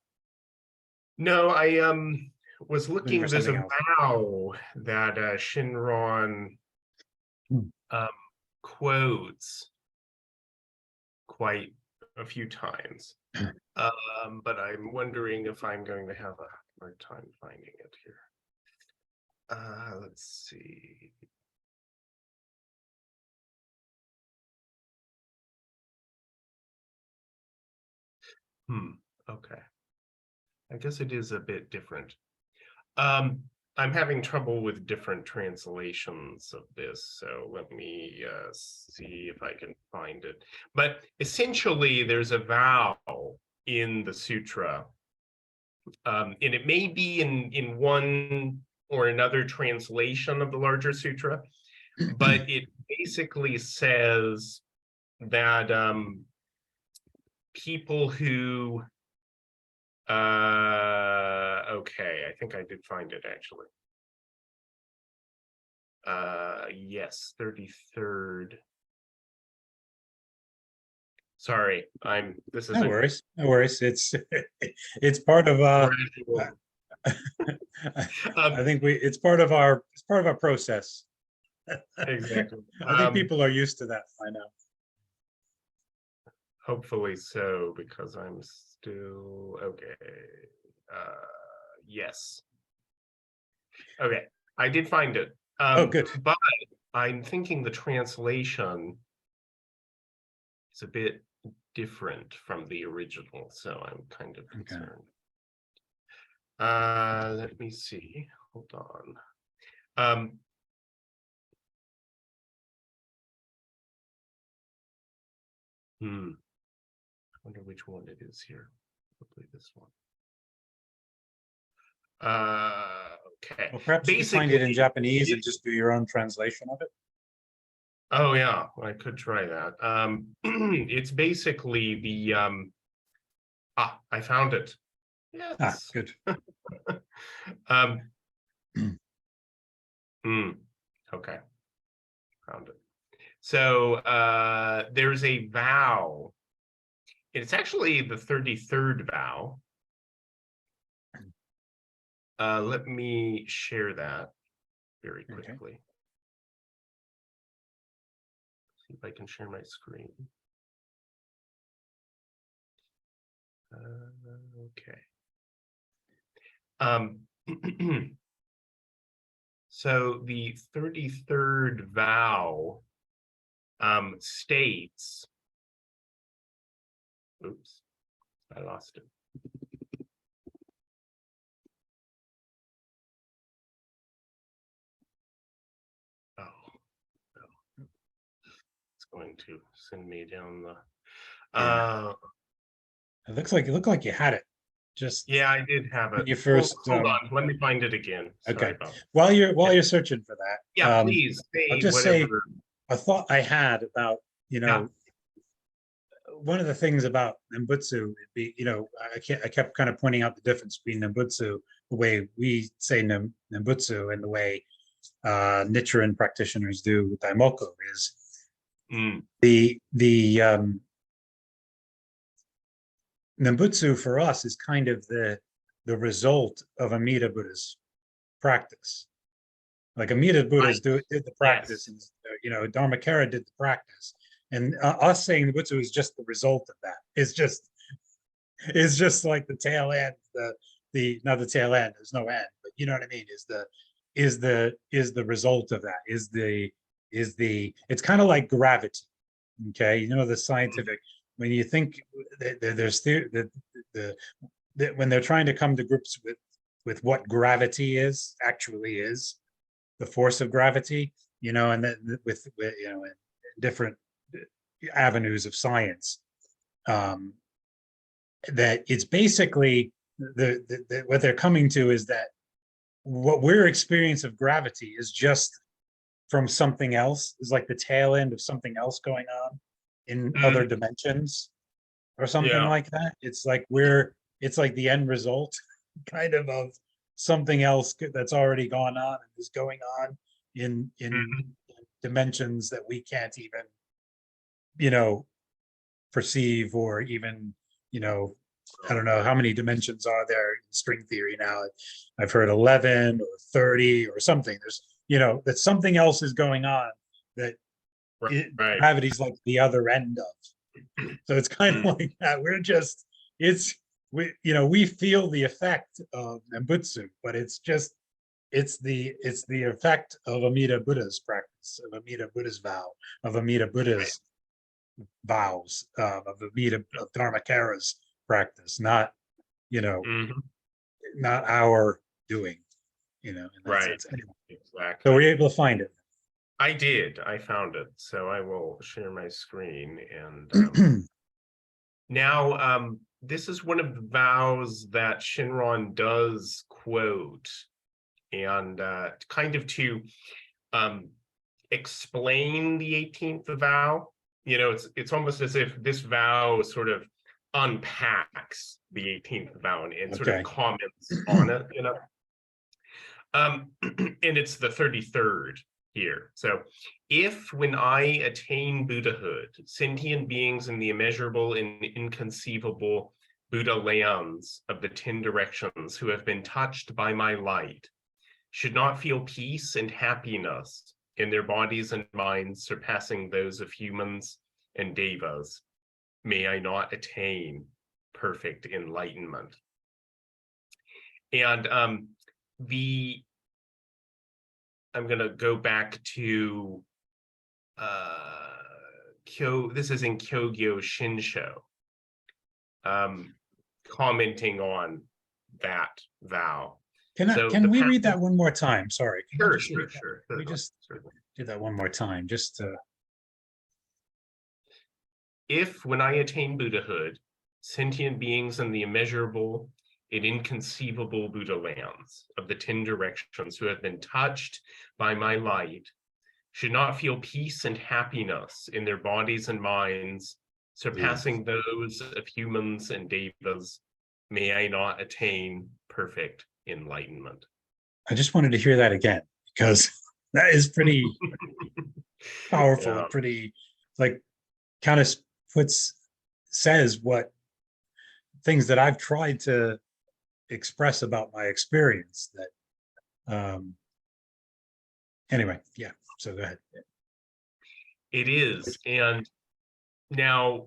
No, I was
looking for
looking. There's
something
a
else.
vow that Shinron
Hmm.
quotes quite a few times. But I'm wondering if I'm going to have a hard time finding it here. Let's see. Okay. I guess it is a bit different. I'm having trouble with different translations of this, so let me see if I can find it. But essentially, there's a vow in the sutra, and it may be in one or another translation of the larger sutra, but it basically says that people who okay, I think I did find it actually. Yes, 33rd. Sorry, this is
No
a
worries. No worries. It's part of
gradual.
I
Um,
think it's part of our process.
exactly.
I think people are used to that by now.
Hopefully so, because I'm still okay. Yes. Okay, I did find it.
Oh, good.
But I'm thinking the translation is a bit different from the original, so I'm kind of
Okay.
concerned. Let me see. Hold on. I wonder which one it is here. Probably this one. Okay.
Well, perhaps you could find it in
Basically,
Japanese and just do your own translation of it.
oh yeah, I could try that. It's basically the I found it.
Ah,
Yes.
good.
um, okay, found it. So there's a vow. It's actually the 33rd vow. Let me share that very
Okay.
quickly. See if I can share my screen. Okay. So the 33rd vow states, oops, I lost it. Oh, no. It's going to send me down the,
Yeah. It looked like you had it. Just
yeah, I did have
when
it.
you
Well,
first
hold on, let me find it again. Sorry
okay.
about that.
While
Yeah,
you're searching for that,
yeah, please
I'll
say
just say
whatever.
a thought I had about,
Yeah.
one of the things about Nembutsu, I kept kind of pointing out the difference between Nembutsu, the way we say Nembutsu, and the way Nichiren practitioners do Daimoku is
Mm,
the Nembutsu for us is kind of the result of Amida Buddha's practice. Like Amida Buddha's
right.
did the
Yes.
practice, and Dharmakara did the practice, and us saying Nembutsu is just the result of that. It's just like the tail end, the not the tail end. There's no end, but you know what I mean. Is the result of that? Is the it's kind of like gravity. Okay, you know, the scientific, when you think there's when they're trying to come to grips with what gravity is actually is, the force of gravity, you know, and then with you know, in different avenues of science, that it's basically what they're coming to is that what we're experience of gravity is just from something else, is like the tail end of something else going on in other dimensions or something
Yeah.
like that. It's like it's like the end result kind of something else that's already gone on and is going on in
Mhm.
dimensions that we can't even, you know, perceive or even, you know, I don't know how many dimensions are there in string theory now. I've heard 11 or 30 or something. There's, you know, that something else is going on that
Right.
gravity's like the other end of. So it's kind of like that. We're just, we, you know, we feel the effect of Nembutsu, but it's just, it's the effect of Amida Buddha's practice, of Amida Buddha's vow, of Amida Buddha's vows, of Amida of Dharmakara's practice, not, you know,
Mhm.
not our doing, you know, in that
Right.
sense. Anyway, so
Exactly.
we're able to find it.
I did. I found it. So I will share my screen. And now this is one of the vows that Shinron does quote, and kind of to um, explain the 18th vow. You know, it's almost as if this vow sort of unpacks the 18th vow and sort of
Okay.
comments on it, you know. And it's the 33rd here. So, if when I attain Buddhahood, sentient beings in the immeasurable and inconceivable Buddha lands of the 10 directions who have been touched by my light should not feel peace and happiness in their bodies and minds surpassing those of humans and devas, may I not attain perfect enlightenment. And the I'm going to go back to this is in Kyogyo Shinsho, commenting on that vow. So
Can
the
we
path,
read that one more time? Sorry, can I
sure,
just
sure,
read that?
sure,
Can we
certainly,
just
certainly.
do that one more time? Just to,
If when I attain Buddhahood, sentient beings in the immeasurable and inconceivable Buddha lands of the 10 directions who have been touched by my light should not feel peace and happiness in their bodies and minds,
yeah.
surpassing those of humans and devas, may I not attain perfect enlightenment.
I just wanted to hear that again because that is pretty powerful
Yeah.
and pretty, like, kind of puts, says what things that I've tried to express about my experience that, anyway, yeah. So go ahead.
It is. And now,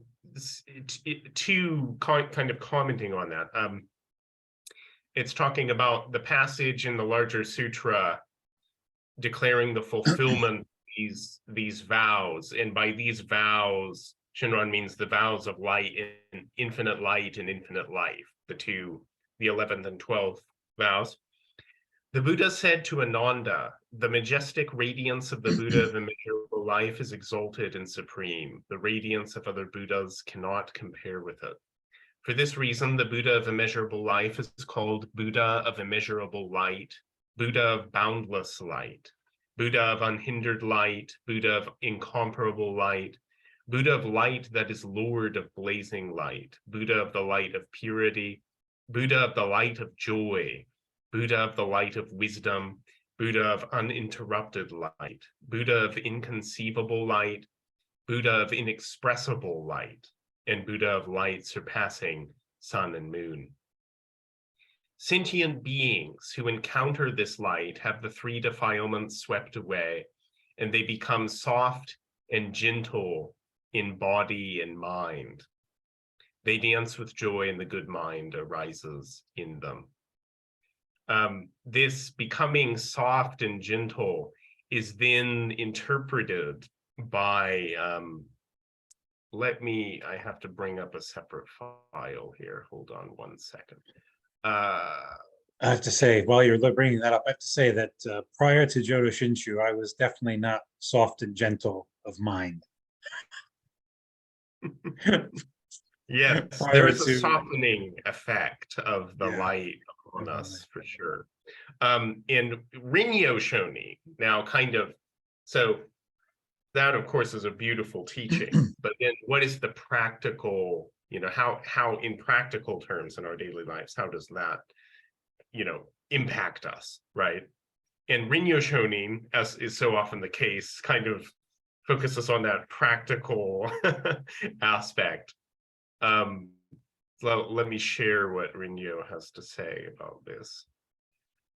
to kind of commenting on that, it's talking about the passage in the larger sutra declaring the fulfillment of these vows. And by these vows, Shinran means the vows of light and infinite life, the 11th and 12th vows. The Buddha said to Ananda, the majestic radiance of the Buddha of immeasurable life is exalted and supreme. The radiance of other Buddhas cannot compare with it. For this reason, the Buddha of immeasurable life is called Buddha of immeasurable light, Buddha of boundless light, Buddha of unhindered light, Buddha of incomparable light, Buddha of light that is Lord of blazing light, Buddha of the light of purity, Buddha of the light of joy, Buddha of the light of wisdom, Buddha of uninterrupted light, Buddha of inconceivable light, Buddha of inexpressible light, and Buddha of light surpassing sun and moon. Sentient beings who encounter this light have the 3 defilements swept away, and they become soft and gentle in body and mind. They dance with joy, and the good mind arises in them. This becoming soft and gentle is then interpreted by, I have to bring up a separate file here. Hold on one second.
I have to say, while you're bringing that up, I have to say that prior to Jodo Shinshu, I was definitely not soft and gentle of mind.
Yes,
Prior
there is a
to,
softening effect of the
yeah,
light on
definitely.
us for sure. In Rinyo Shoni, now kind of, so that of course is a beautiful teaching, but then what is the practical, how in practical terms in our daily lives, how does that, impact us, right? And Rinyo Shonin, as is so often the case, kind of focuses on that practical aspect. Let me share what Rinyo has to say about this.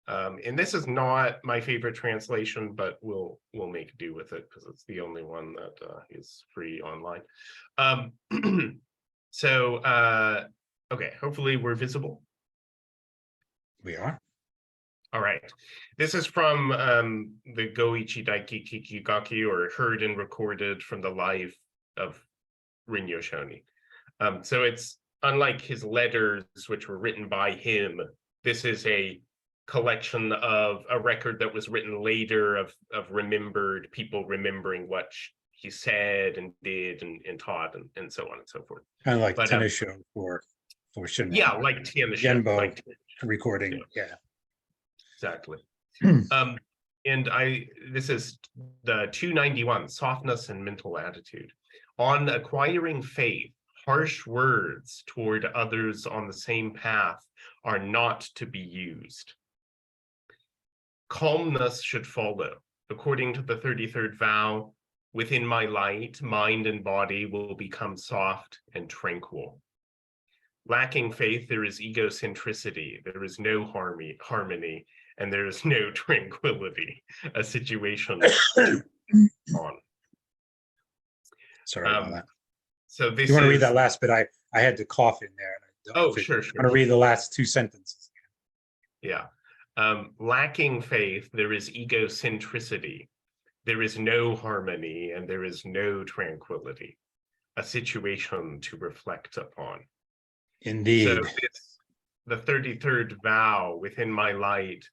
And this is not my favorite translation, but we'll make do with it because it's the only one that is free online. Okay, hopefully we're visible.
We are.
All right. This is from the Goichi Daiki Kikigaki, or heard and recorded from the life of Rinyo Shoni. So it's unlike his letters, which were written by him. This is a collection of a record that was written later of remembered people remembering what he said and did and taught and so on and so forth.
Kind of like Tenisho for Shinran.
Yeah, like Tianisha.
Genbo recording. Yeah.
Exactly. And this is the 291, softness and mental attitude. On acquiring faith, harsh words toward others on the same path are not to be used. Calmness should follow. According to the 33rd vow, within my light, mind and body will become soft and tranquil. Lacking faith, there is egocentricity, there is no harmony, and there is no tranquility, a situation on.
Sorry about that.
So this
you want to read that last bit? I had to cough in there.
Sure.
I'm going to read the last two sentences.
Yeah. Lacking faith, there is egocentricity, there is no harmony, and there is no tranquility, a situation to reflect upon.
Indeed.
So the 33rd vow, within my light,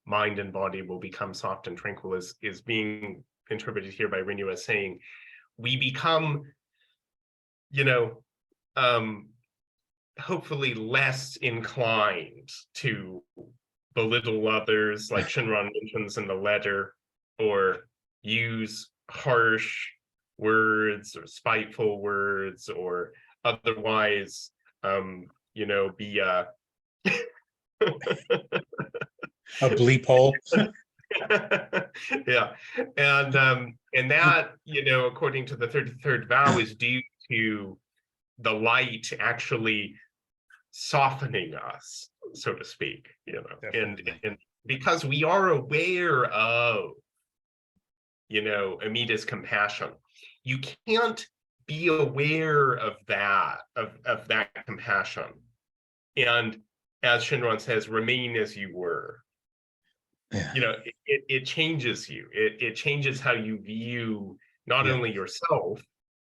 mind and body will become soft and tranquil, is being interpreted here by Rinyu as saying, we become, hopefully less inclined to belittle others, like Shinran mentions in the letter, or use harsh words or spiteful words, or otherwise, be a
bleep hole.
Yeah, and that, according to the 33rd vow, is due to the light actually softening us, so to speak, and because we are aware of, Amita's compassion, you can't be aware of that compassion and, as Shinran says, remain as you were.
Yeah.
It changes you. It changes how you view not only yourself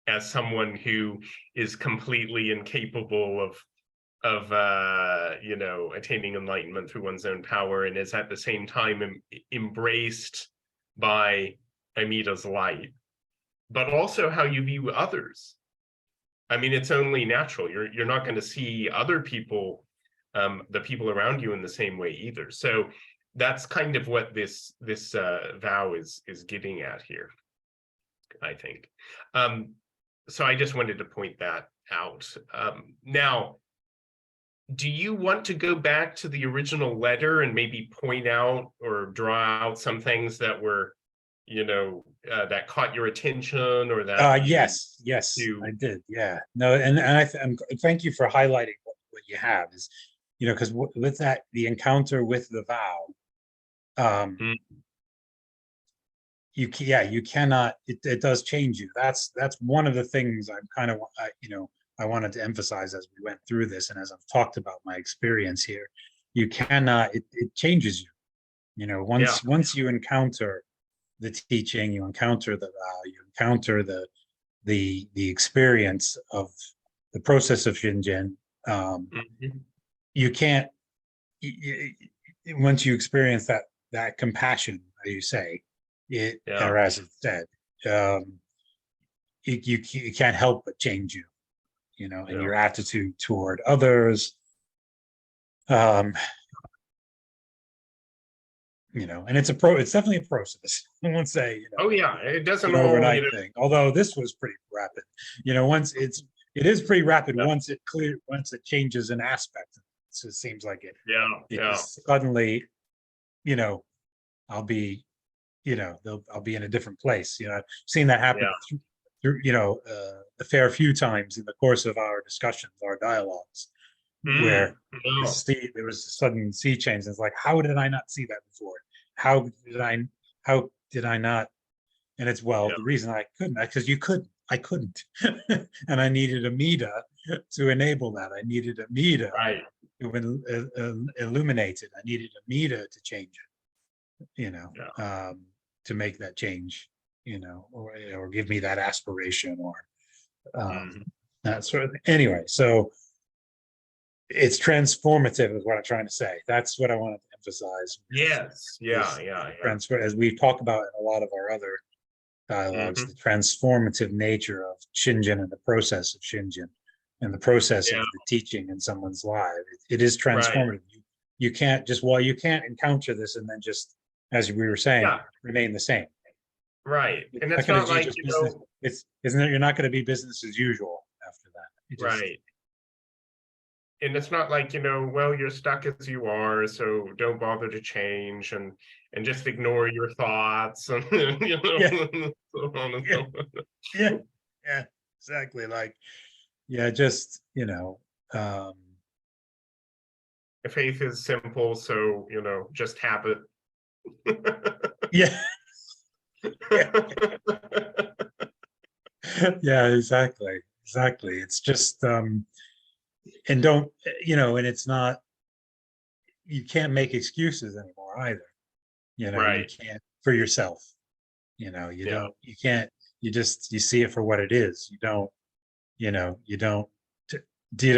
as someone who is completely incapable of attaining enlightenment through one's own power, and is at the same time embraced by Amita's light, but also how you view others. I mean, it's only natural. You're not going to see other people, the people around you, in the same way either. So that's kind of what this vow is getting at here, I think. So I just wanted to point that out. Now, do you want to go back to the original letter and maybe point out or draw out some things that were, that caught your attention, or that
yes, I did. Yeah, no, and thank you for highlighting what you have, is, because with that, the encounter with the vow, you cannot, it does change you. That's one of the things I'm kind of, I wanted to emphasize as we went through this, and as I've talked about my experience here. You cannot, it changes you. Once you encounter the teaching, you encounter the vow, you encounter the experience of the process of Shinjin. You can't, once you experience that compassion, as you say, or as it said, you can't help but change you, and your attitude toward others. And it's definitely a process. I won't say,
Oh yeah, it doesn't
an
all,
overnight thing. Although this was pretty rapid. Once it is pretty rapid once it changes an aspect. So it seems like it. Because suddenly, I'll be, I'll be in a different place. I've seen that happen through, a fair few times in the course of our discussions, our dialogues, where there was a sudden sea change. It's like, how did I not see that before? How did I not? And it's, the reason I couldn't, because I couldn't. And I needed a Mida to enable that. I needed a Mida to illuminate it. I needed a Mida to change it, to make that change, or give me that aspiration, or that sort of thing. Anyway, so it's transformative is what I'm trying to say. That's what I wanted to emphasize.
Yes.
As we've talked about in a lot of our other dialogues, the transformative nature of Shinjin and the process of Shinjin and the process of the teaching in someone's life. It is transformative. You can't you can't encounter this and then just, as we were saying, remain the same.
Right. And it's not like,
you're not going to be business as usual after that.
Right. And it's not like, you're stuck as you are, so don't bother to change and just ignore your thoughts and so on and so on.
Yeah, exactly. Like, just
faith is simple, so just have it.
Yeah. Yeah, exactly. It's just and don't, and it's not, you can't make excuses anymore either. You can't, for yourself. You don't, you can't, you see it for what it is. You don't, do you know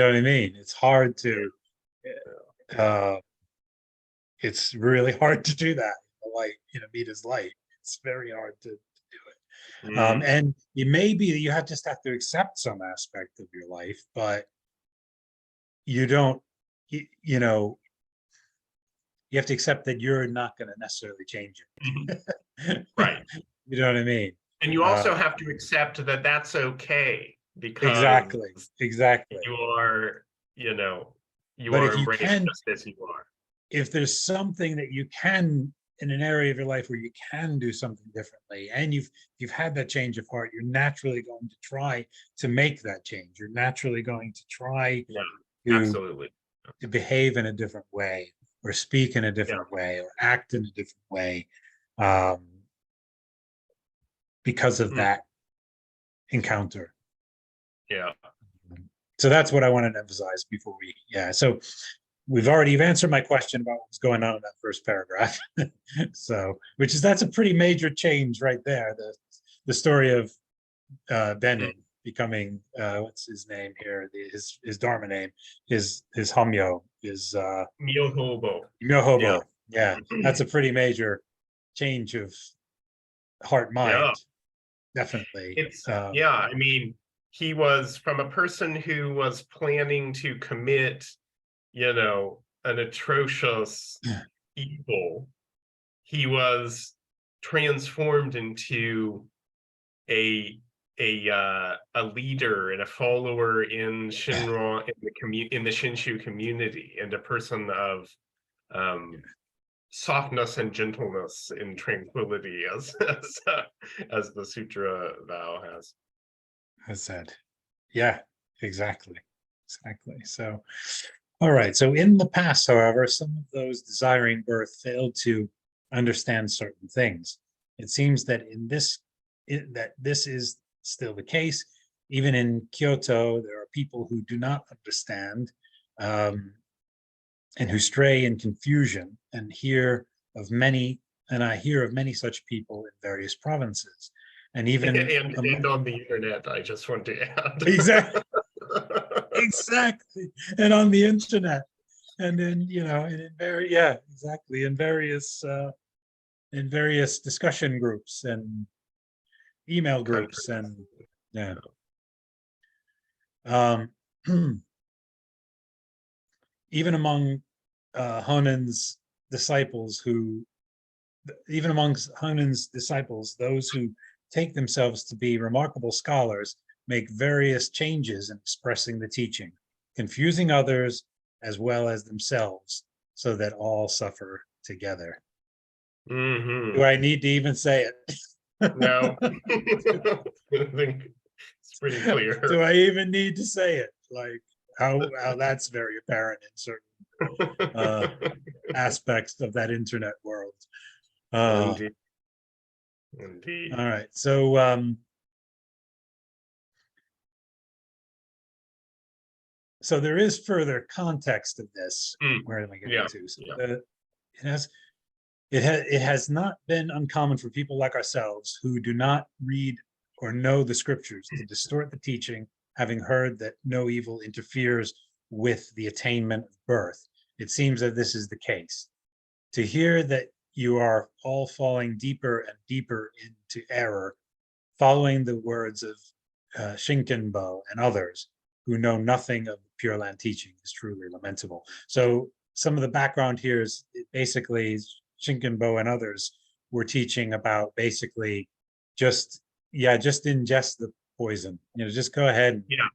what I mean? It's hard to, it's really hard to do that. Mita's light. It's very hard to do it. And it may be that you just have to accept some aspect of your life, but you don't, you have to accept that you're not going to necessarily change it.
Right.
You know what I mean?
And you also have to accept that that's okay, because
exactly.
you are, you
but
are
if you
embraced
can,
just as you are.
If there's something that you can, in an area of your life where you can do something differently, and you've had that change of heart, you're naturally going to try to make that change. You're naturally going to try
absolutely
to behave in a different way, or speak in a different way, or act in a different way, because of that encounter. So that's what I wanted to emphasize before so you've answered my question about what's going on in that first paragraph. So, that's a pretty major change right there. The story of Benin becoming, what's his name here? His Dharma name, his Hamyo is Myohobo. Yeah, that's a pretty major change of heart mind. Definitely.
It's I mean, he was from a person who was planning to commit, an atrocious evil. He was transformed into a leader and a follower in Shinran, in the Shinshu community, and a person of softness and gentleness and tranquility, as the sutra vow has
said. Yeah, exactly. So, all right. So in the past, however, some of those desiring birth failed to understand certain things. It seems that this is still the case. Even in Kyoto, there are people who do not understand, and who stray in confusion, and I hear of many such people in various provinces. And even
and on the internet, I just want to add.
exactly, exactly, and on the internet, and in and in exactly, in various discussion groups and email groups,
Countries.
and yeah. Um, even among Honen's disciples even amongst Honen's disciples, those who take themselves to be remarkable scholars make various changes in expressing the teaching, confusing others as well as themselves, so that all suffer together. Do I need to even say it?
No, I think it's pretty clear.
Do I even need to say it? Like how that's very apparent in certain aspects of that internet world.
Indeed. Indeed.
All right. So there is further context of this. Where am I getting
Yeah.
to? So
Yeah.
it has not been uncommon for people like ourselves who do not read or know the scriptures to distort the teaching, having heard that no evil interferes with the attainment of birth. It seems that this is the case. To hear that you are all falling deeper and deeper into error, following the words of Shinkenbo and others who know nothing of Pure Land teaching, is truly lamentable. So some of the background here is basically Shinkenbo and others were teaching about basically just ingest the poison. Just go ahead and
Yeah.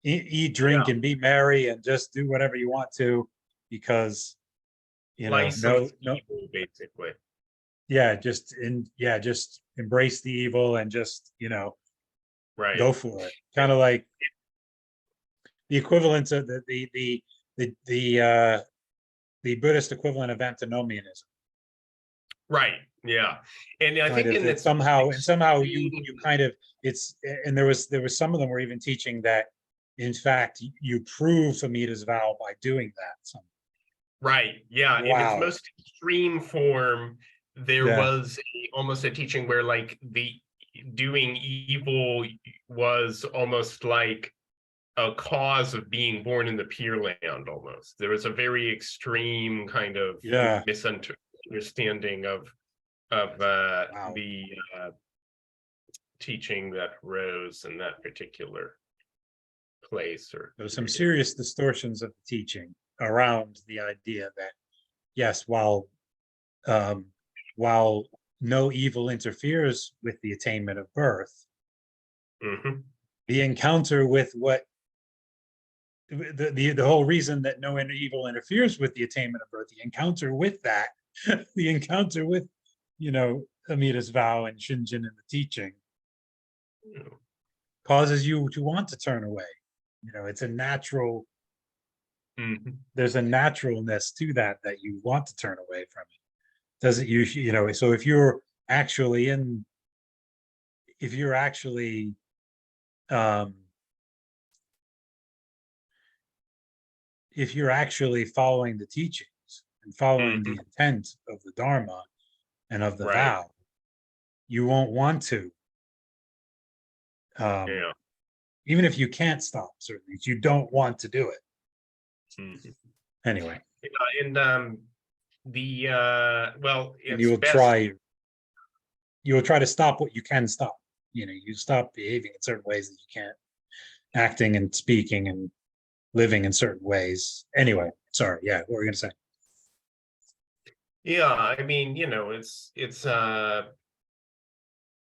eat, drink,
Yeah.
and be merry, and just do whatever you want to, because
License evil, basically.
just embrace the evil and just
Right.
go for it. Kind of like the equivalent of the Buddhist equivalent of antinomianism.
Right. Yeah. And I
Kind
think
of
in
that
this
somehow you
extreme-
kind of it's and there was some of them were even teaching that in fact you prove Amita's vow by doing that. So,
right. Yeah. In its
wow.
most extreme form, there
Yeah.
was almost a teaching where like the doing evil was almost like a cause of being born in the Pure Land. Almost there was a very extreme kind of
Yeah.
misunderstanding of
Wow.
the teaching that rose in that particular place or
There was some
period.
serious distortions of the teaching around the idea that yes, um, while no evil interferes with the attainment of birth,
Mhm.
the encounter with what the whole reason that no evil interferes with the attainment of birth, the encounter with that, the encounter with, Amita's vow and Shinjin and the teaching
Yeah.
causes you to want to turn away. It's a natural,
Mhm.
there's a naturalness to that you want to turn away from it. Does it so if you're actually um if you're actually following the teachings and following the
Mhm.
intent of the Dharma and of the
Right.
vow, you won't want to, um,
Yeah.
even if you can't stop certain things, you don't want to do it.
Mhm.
Anyway,
Yeah, and well,
and you
it's
will
best.
try to stop what you can stop. You stop behaving in certain ways that you can't, acting and speaking and living in certain ways. Anyway, sorry. Yeah, what were we going to say?
Yeah, I mean, it's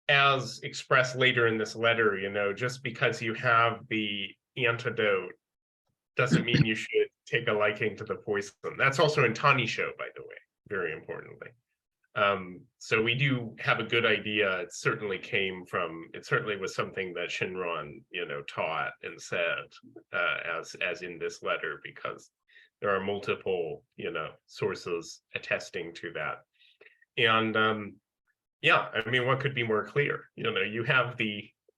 as expressed later in this letter, just because you have the antidote doesn't mean you should take a liking to the poison. That's also in Tani Show, by the way, very importantly. So we do have a good idea. It certainly was something that Shinran, taught and said, as in this letter, because there are multiple, sources attesting to that. And yeah, I mean, what could be more clear?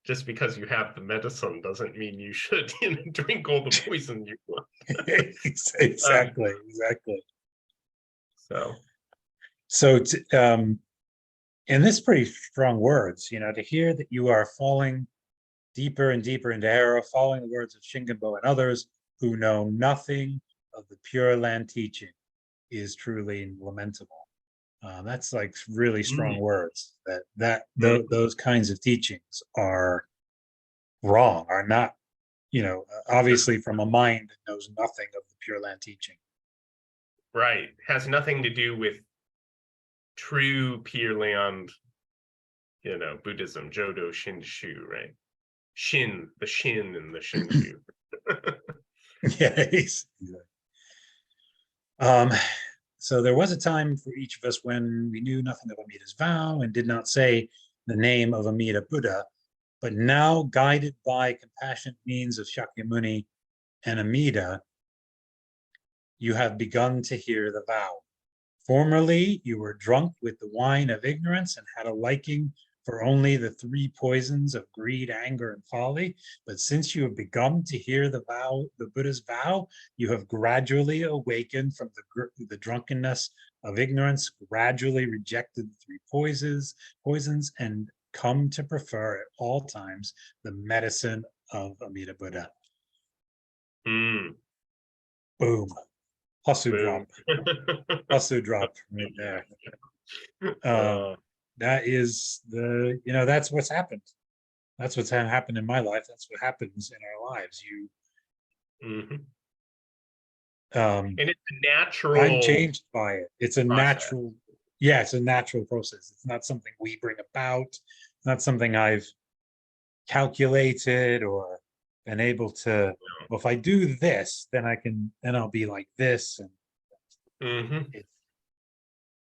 Just because you have the medicine doesn't mean you should, drink all the poison you want.
Exactly.
So
So And this pretty strong words, to hear that you are falling deeper and deeper into error, following the words of Shingenbo and others who know nothing of the Pure Land teaching is truly lamentable. That's like really strong
Mm,
words.
mm,
Those kinds of teachings are wrong, are not, obviously from a mind that knows nothing of the Pure Land teaching.
right. Has nothing to do with true Pure Land, Buddhism, Jodo Shinshu, right? Shin, the Shin and the Shinshu.
Yeah. Um, so there was a time for each of us when we knew nothing of Amida's vow and did not say the name of Amida Buddha, but now guided by compassionate means of Shakyamuni and Amida, you have begun to hear the vow. Formerly, you were drunk with the wine of ignorance and had a liking for only the three poisons of greed, anger, and folly. But since you have begun to hear the vow, the Buddha's vow, you have gradually awakened from the drunkenness of ignorance, gradually rejected the three poisons, and come to prefer at all times the medicine of Amida Buddha.
Mm,
Boom. Hussu
boom.
drop. Hussu drop right there.
Uh,
That is that's what's happened. That's what's happened in my life. That's what happens in our lives.
mhm.
Um,
And it's a
I'm
natural
changed by it. It's a
process.
natural, yeah, it's a natural process. It's not something we bring about. It's not something I've calculated or been able to, well, if I do this, then I'll be like this. And
Hmm.
it,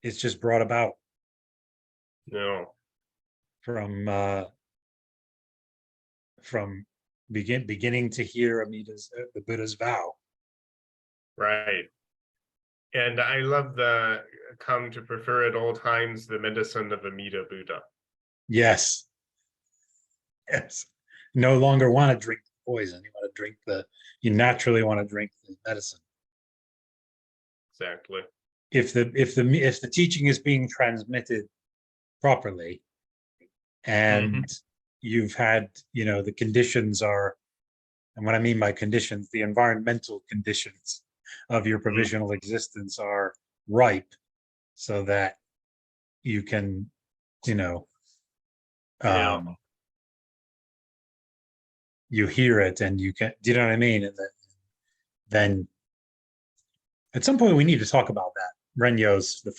it's just brought about
No,
from from beginning to hear Amida's the Buddha's vow.
right. And I love the come to prefer at all times the medicine of Amida Buddha.
Yes, yes. No longer want to drink the poison. You naturally want to drink the medicine.
Exactly.
If the teaching is being transmitted properly,
Hmm.
and you've had, the conditions are, and what I mean by conditions, the environmental conditions of your provisional existence are ripe so that you can, you know,
Yeah.
um, you hear it and you can, do you know what I mean? And then at some point we need to talk about that. Renyo's the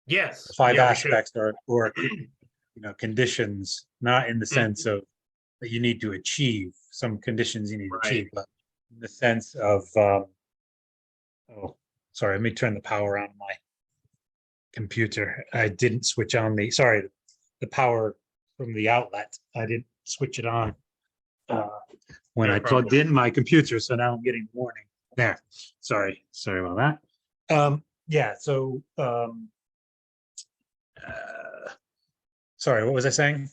Yes.
five
Yeah, we should.
aspects or conditions, not in the sense
Mhm.
of that you need to achieve some conditions you need to
Right.
achieve, but in the sense of oh, sorry, let me turn the power on my computer. I didn't switch on the power from the outlet. I didn't switch it on uh, when
No
I plugged
problem.
in my computer. So now I'm getting a warning there. Sorry about that. Yeah. So, sorry, what was I saying?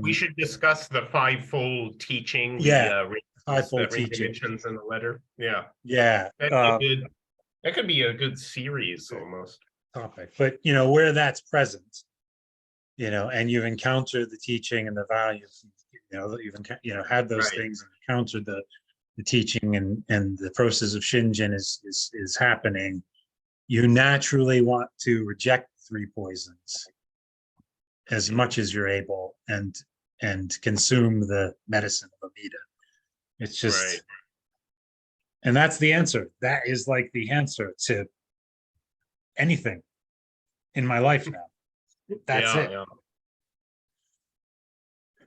We should discuss the fivefold teaching, the
Yeah,
rings that
fivefold
Rinke
teaching.
mentions in the letter. Yeah,
Yeah.
that'd be a good. That could be a good series
Good
almost.
topic, but where that's present, and you've encountered the teaching and the values, you've had those
Right.
things and encountered the teaching and the process of Shinjin is happening. You naturally want to reject three poisons as much as you're able and consume the medicine of Amida. It's
Right.
just, and that's the answer. That is like the answer to anything in my life now. That's
Yeah.
it.
Yeah.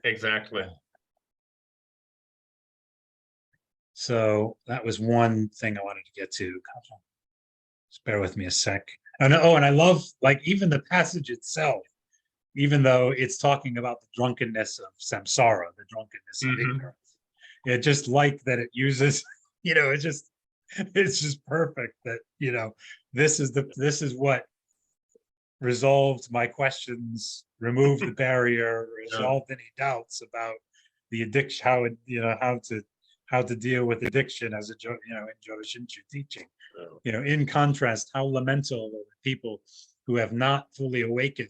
Exactly.
So that was one thing I wanted to get to. Just bear with me a sec. And I love like even the passage itself, even though it's talking about the drunkenness of samsara, the drunkenness of
Hmm.
ignorance. It just like that it uses, it's just perfect that, this is what resolved my questions, removed the barrier,
Yeah.
resolved any doubts about the addiction, how to deal with addiction as in Jodo Shinshu teaching.
So,
In contrast, how lamentable are the people who have not fully awakened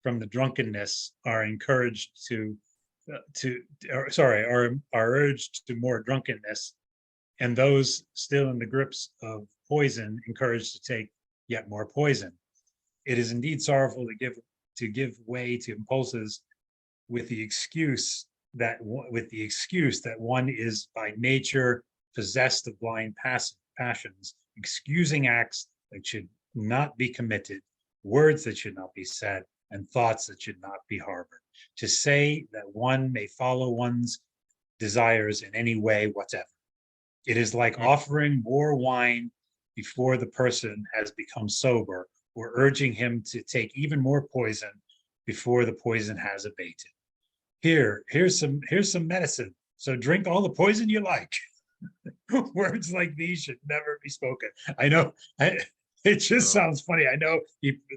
from the drunkenness are encouraged are urged to more drunkenness, and those still in the grips of poison encouraged to take yet more poison. It is indeed sorrowful to give way to impulses with the excuse that one is by nature possessed of blind passions, excusing acts that should not be committed, words that should not be said, and thoughts that should not be harbored. To say that one may follow one's desires in any way whatever. It is like offering more wine before the person has become sober, or urging him to take even more poison before the poison has abated. Here's some medicine. So drink all the poison you like. Words like these should never be spoken. I know it just sounds funny. I know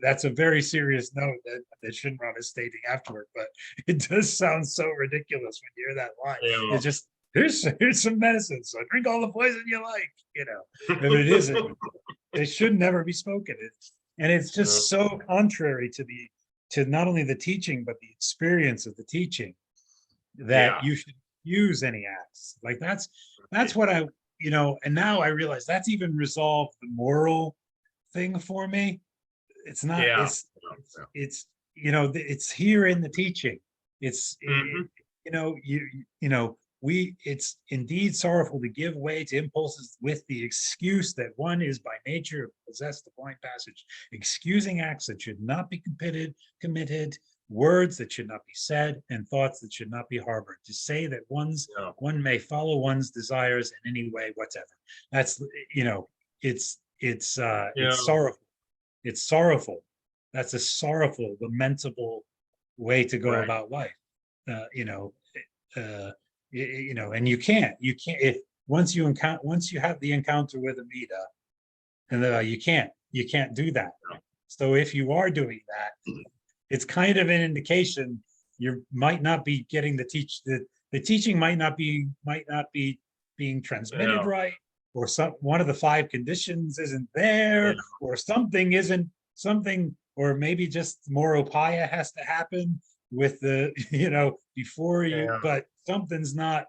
that's a very serious note that Shinran is stating afterward, but it does sound so ridiculous when you hear that line.
Yeah.
It's just, here's some medicine. So drink all the poison you like, But it isn't. It should never be spoken. And it's just so contrary to not only the teaching, but the experience of the teaching, that you should use any acts. Like that's what I, and now I realize that's even resolved the moral thing for me. It's not, it's here in the teaching. It's, it's indeed sorrowful to give way to impulses with the excuse that one is by nature possessed of blind passage, excusing acts that should not be committed, words that should not be said, and thoughts that should not be harbored. To say that one may follow one's desires in any way whatever. That's, it's sorrowful. It's sorrowful. That's a sorrowful, lamentable way to go about life. And you can't if once you have the encounter with Amida, and you can't do that. So if you are doing that, it's kind of an indication you might not be getting the teaching might not be being transmitted right, or one of the 5 conditions isn't there, or or maybe just more upaya has to happen with the, before you, but something's not,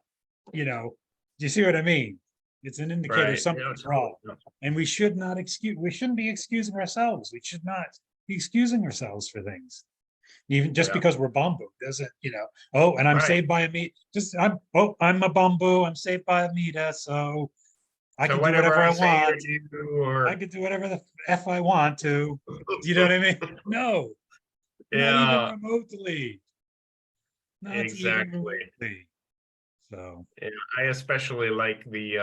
do you see what I mean? It's an indicator something's wrong. And we shouldn't be excusing ourselves. We should not be excusing ourselves for things. Even just because we're bamboo doesn't, and I'm saved by Amida. I'm a bamboo, I'm saved by Amida, so I can do whatever I want. I can do whatever the F I want to. Do you know what I mean? No. Not even remotely. Not even remotely. So
I especially like the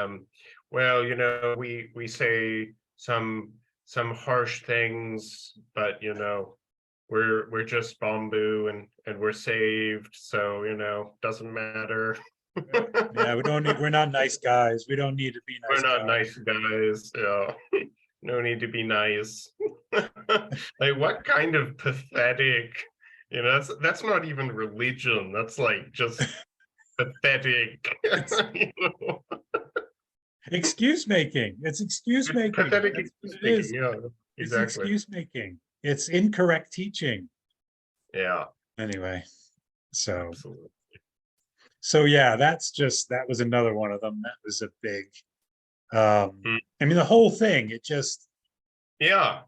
we say some harsh things, but we're just bamboo and we're saved, so doesn't matter.
Yeah, we're not nice guys. We don't need to be nice.
We're not nice guys. No need to be nice. Like, what kind of pathetic, that's not even religion. That's like just pathetic.
Excuse making. It's excuse making.
Pathetic excuse making. Yeah, exactly.
It's excuse making. It's incorrect teaching.
Yeah.
Anyway, so
absolutely.
So yeah, that was another one of them. That was a big. I mean, the whole thing. It just.
Yeah.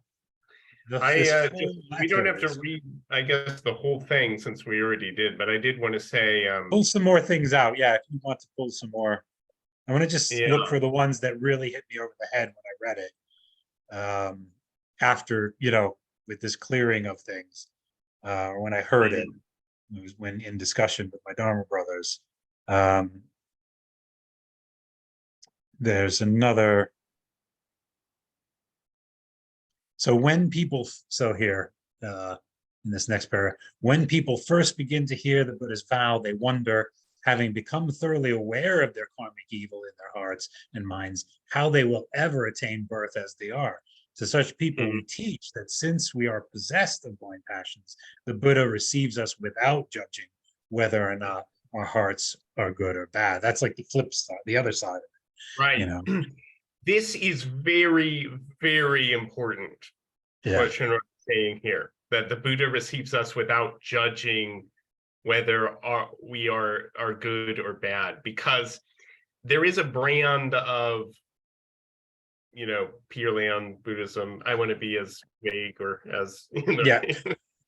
We don't have to read, I guess, the whole thing since we already did, but I did want to say
pull some more things out. Yeah, if you want to pull some more, I want to just look for the ones that really hit me over the head when I read it. After with this clearing of things, or when I heard it was when in discussion with my Dharma brothers. There's another. So when people, here, in this next paragraph, when people first begin to hear the Buddha's vow, they wonder, having become thoroughly aware of their karmic evil in their hearts and minds, how they will ever attain birth as they are. To such people, we teach that since we are possessed of blind passions, the Buddha receives us without judging whether or not our hearts are good or bad. That's like the flip side, the other side of it.
Right. This is very, very important.
Yeah.
What Shinran saying here, that the Buddha receives us without judging whether we are good or bad, because there is a brand of, Pure Land Buddhism. I want to be as vague or as
Yeah.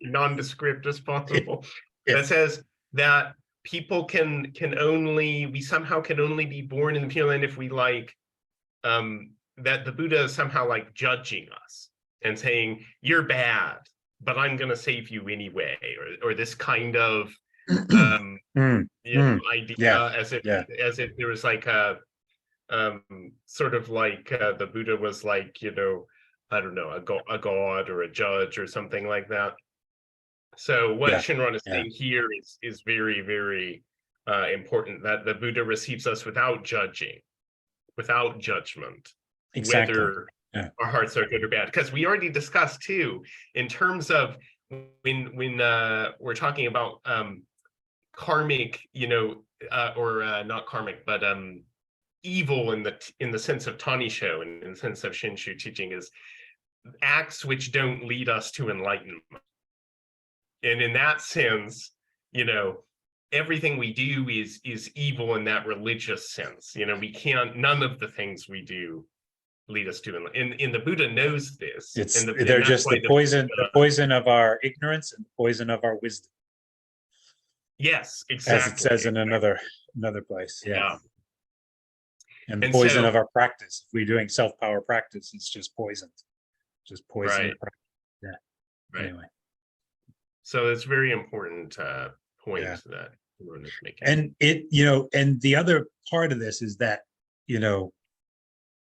nondescript as possible.
Yeah.
That says that people we somehow can only be born in the Pure Land if we like, that the Buddha is somehow like judging us and saying, you're bad, but I'm going to save you anyway, or this kind of idea,
Yeah.
as if
Yeah.
there was like a sort of like the Buddha was like, I don't know, a god or a judge or something like that. So what
Yeah.
Shinran is
Yeah.
saying here is very, very important, that the Buddha receives us without judging, without judgment,
Exactly.
whether
Yeah.
our hearts are good or bad. Because we already discussed too, in terms of when we're talking about karmic, or not karmic, but evil in the sense of Tanisho and in the sense of Shinshu teaching, is acts which don't lead us to enlightenment. And in that sense, everything we do is evil in that religious sense. We can't, none of the things we do lead us to enlightenment. And the Buddha knows this.
They're just the poison of our ignorance and the poison of our wisdom.
Yes, exactly.
As it says in another place.
Yeah.
And the poison of our practice. If we're doing self-power practice, it's just poisoned. Just poison.
Right.
Yeah.
Right.
Anyway.
So it's very important point that everyone is making.
And and the other part of this is that, to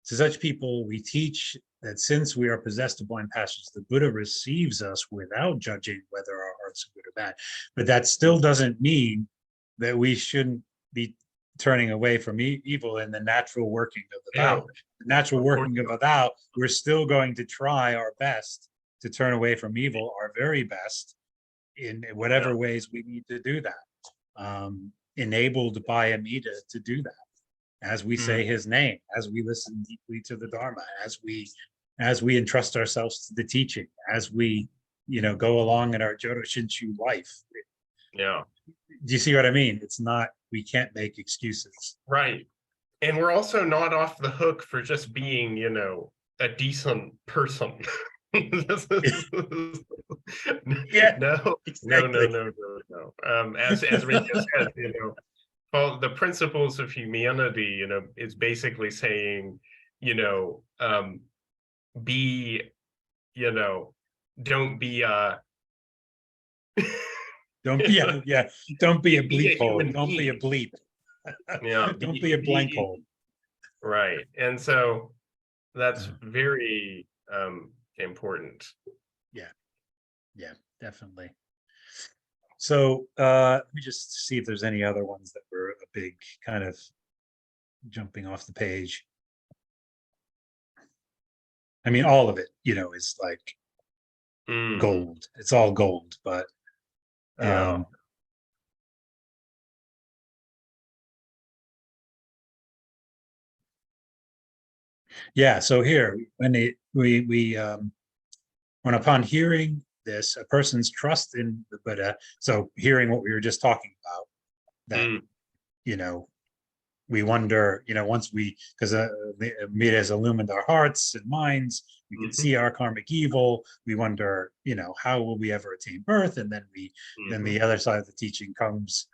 such people, we teach that since we are possessed of blind passions, the Buddha receives us without judging whether our hearts are good or bad. But that still doesn't mean that we shouldn't be turning away from evil in the natural working of the vow. The natural working of a vow, we're still going to try our best to turn away from evil, our very best, in whatever ways we need to do that. Enabled by Amida to do that, as we say his name, as we listen deeply to the Dharma, as we entrust ourselves to the teaching, as we go along in our Jodo Shinshu life.
Yeah.
Do you see what I mean? It's not, we can't make excuses.
Right. And we're also not off the hook for just being, a decent person.
Yeah.
No,
Exactly.
no. As Rika said, the principles of humanity, is basically saying, be, don't be
don't be don't be a bleep hole. Don't be a bleep.
Yeah.
Don't be a blank hole.
Right. And so that's very important.
Yeah, definitely. So let me just see if there's any other ones that were a big kind of jumping off the page. I mean, all of it, is like gold. It's all gold, but so here, when upon hearing this, a person's trust in the Buddha, so hearing what we were just talking about, that we wonder, once because Amida has illumined our hearts and minds, we can see our karmic evil. We wonder, how will we ever attain birth? And then then the other side of the teaching comes,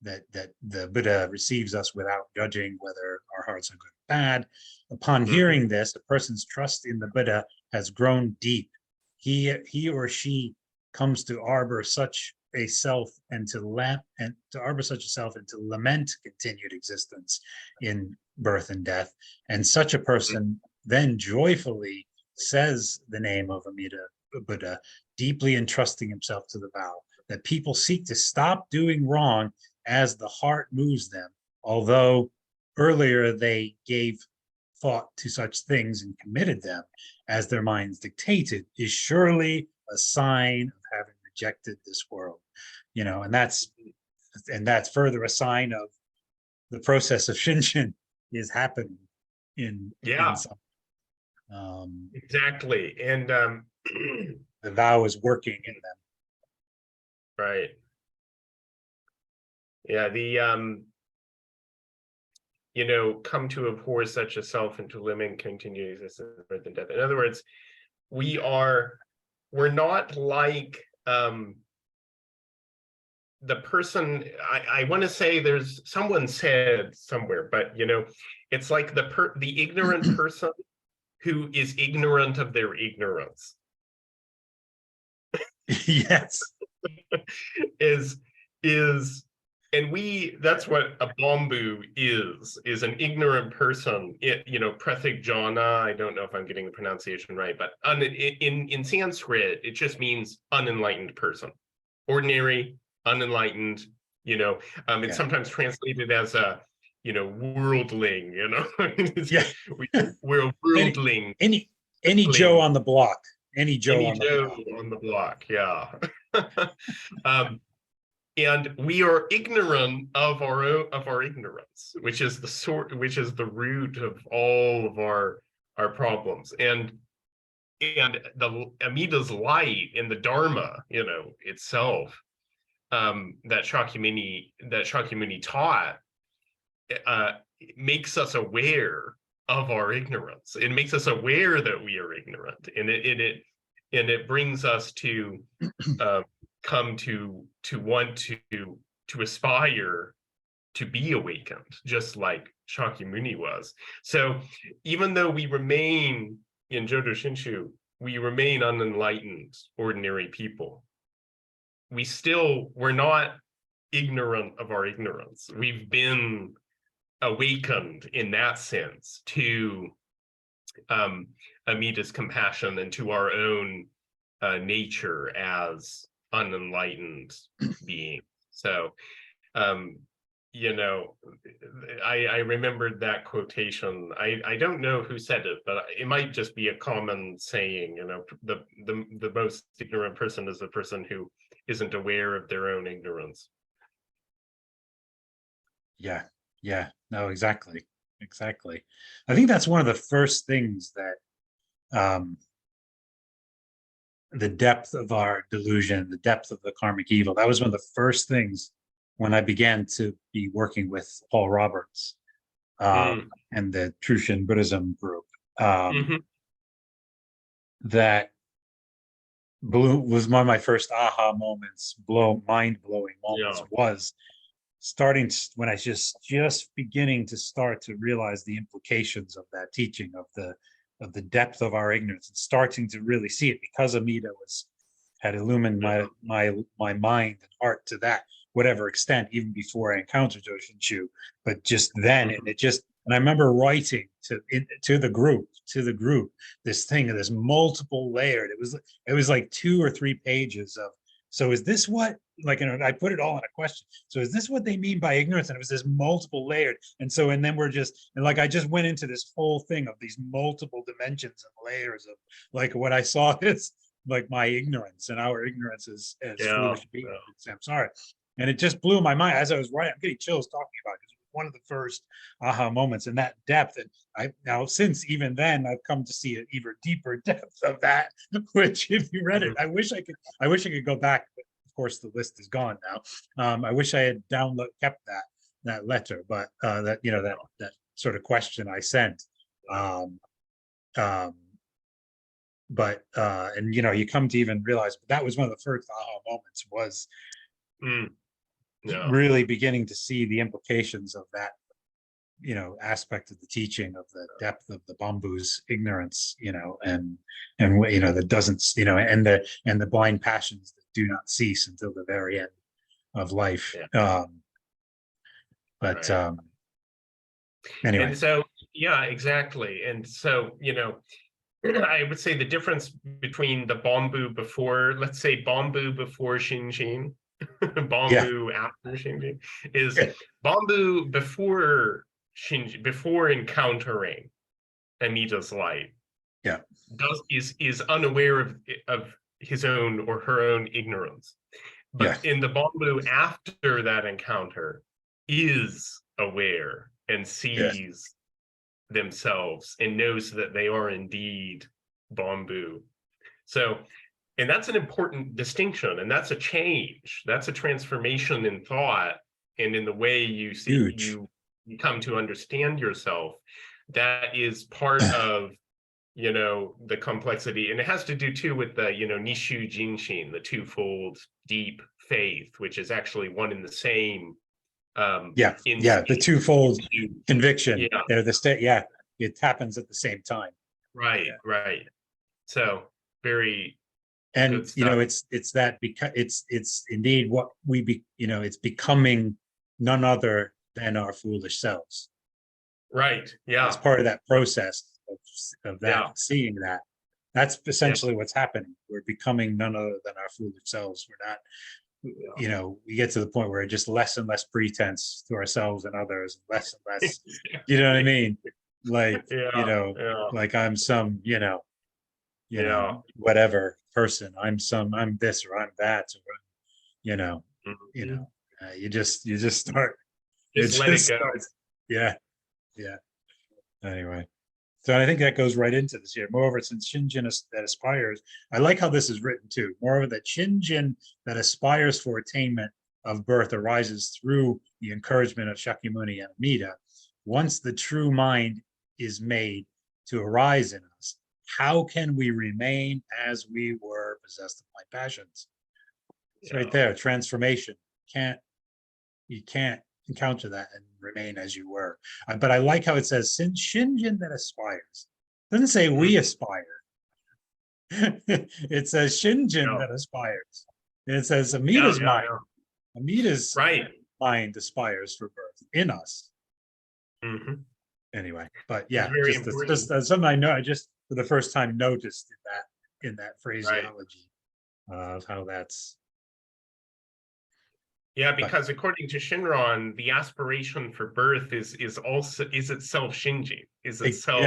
that the Buddha receives us without judging whether our hearts are good or bad. Upon hearing this, a person's trust in the Buddha has grown deep. He or she comes to arbor such a self and to lament continued existence in birth and death. And such a person then joyfully says the name of Amida Buddha, deeply entrusting himself to the vow that people seek to stop doing wrong as the heart moves them, although earlier they gave thought to such things and committed them as their minds dictated, is surely a sign of having rejected this world. And that's further a sign of the process of Shinshin is happening in some.
Exactly. And
the vow is working in them.
Right. Yeah, come to abhor such a self and to limit continued existence of birth and death. In other words, we're not like the person, I want to say, there's someone said somewhere, but it's like the ignorant person who is ignorant of their ignorance.
Yes.
is that's what a bamboo is an ignorant person. Prethik jana, I don't know if I'm getting the pronunciation right, but in Sanskrit it just means unenlightened person, ordinary, unenlightened. It's sometimes translated as a worldling.
Yeah.
We're a worldling.
Any Joe on the block. Any Joe on
the block, yeah. And we are ignorant of our ignorance, which is the root of all of our problems. And the Amida's light in the Dharma, itself, that Shakyamuni taught, makes us aware of our ignorance. It makes us aware that we are ignorant, and it brings us to come to want to aspire to be awakened, just like Shakyamuni was. So even though we remain in Jodo Shinshu, we remain unenlightened, ordinary people, we're not ignorant of our ignorance. We've been awakened in that sense to Amida's compassion and to our own nature as unenlightened being. So I remembered that quotation. I don't know who said it, but it might just be a common saying. The most ignorant person is the person who isn't aware of their own ignorance.
Yeah, no, exactly. I think that's one of the first things that the depth of our delusion, the depth of the karmic evil, that was one of the first things when I began to be working with Paul Roberts and the Trushan Buddhism group. That was one of my first aha moments, mind-blowing moments. Was starting when I just beginning to start to realize the implications of that teaching, of the depth of our ignorance, and starting to really see it, because Amida had illumined my mind and heart to that, whatever extent, even before I encountered Joshinshu. But just then, and I remember writing to the group this thing, this multiple layered. It was like 2 or 3 pages of, so is this what, I put it all in a question. So is this what they mean by ignorance? And it was this multiple layered. And then I just went into this whole thing of these multiple dimensions and layers of what I saw is my ignorance, and our ignorance as foolish beings. I'm sorry. And it just blew my mind as I was writing. I'm getting chills talking about it, because it was one of the first aha moments in that depth. And now since even then, I've come to see an even deeper depth of that, which if you read it, I wish I could go back. But of course, the list is gone now. I wish I had kept that letter, but that sort of question I sent. But you come to even realize, but that was one of the first aha moments, was really beginning to see the implications of that aspect of the teaching, of the depth of the bamboo's ignorance, and that doesn't, and the blind passions that do not cease until the very end of life. Anyway.
And so, yeah, exactly. And so, I would say the difference between the bamboo before, let's say bamboo before Shinjin, bamboo after Shinjin, is bamboo before Shinjin, before encountering Amida's light, is unaware of his own or her own ignorance. But in the bamboo after that encounter, is aware and sees themselves and knows that they are indeed bamboo. So, and that's an important distinction, and that's a change. That's a transformation in thought and in the way you see
Huge.
you come to understand yourself. That is part of, the complexity, and it has to do too with the, Nishu Jinshin, the twofold deep faith, which is actually one and the same.
Yeah, the twofold conviction.
Yeah,
They're the state. Yeah, it happens at the same time.
right,
Yeah.
right. So very
And
good stuff.
it's that, because it's indeed what we be. It's becoming none other than our foolish selves.
Right. Yeah.
As part of that process of that,
Yeah.
seeing that, that's essentially what's happening. We're becoming none other than our foolish selves. We're not, we get to the point where just less and less pretense to ourselves and others, less and less, you know what I mean? Like,
Yeah.
like I'm some,
Yeah.
whatever person, I'm this or I'm that, or,
Mhm.
you just start, it
Just let it
just
go.
starts. Yeah. Yeah. Anyway. So I think that goes right into this here. Moreover, since Shinjin that aspires, I like how this is written too. Moreover, that Shinjin that aspires for attainment of birth arises through the encouragement of Shakyamuni and Amida. Once the true mind is made to arise in us, how can we remain as we were, possessed of my passions? It's right there. Transformation. You can't encounter that and remain as you were. But I like how it says, since Shinjin that aspires. It doesn't say we aspire. It says Shinjin that aspires. And it says Amida's mind. Amida's mind aspires for birth in us.
Mm-hmm.
Anyway, but yeah, just something I know. I just for the first time noticed in that phraseology of how that's.
Yeah, because according to Shinron, the aspiration for birth is itself Shinji, is itself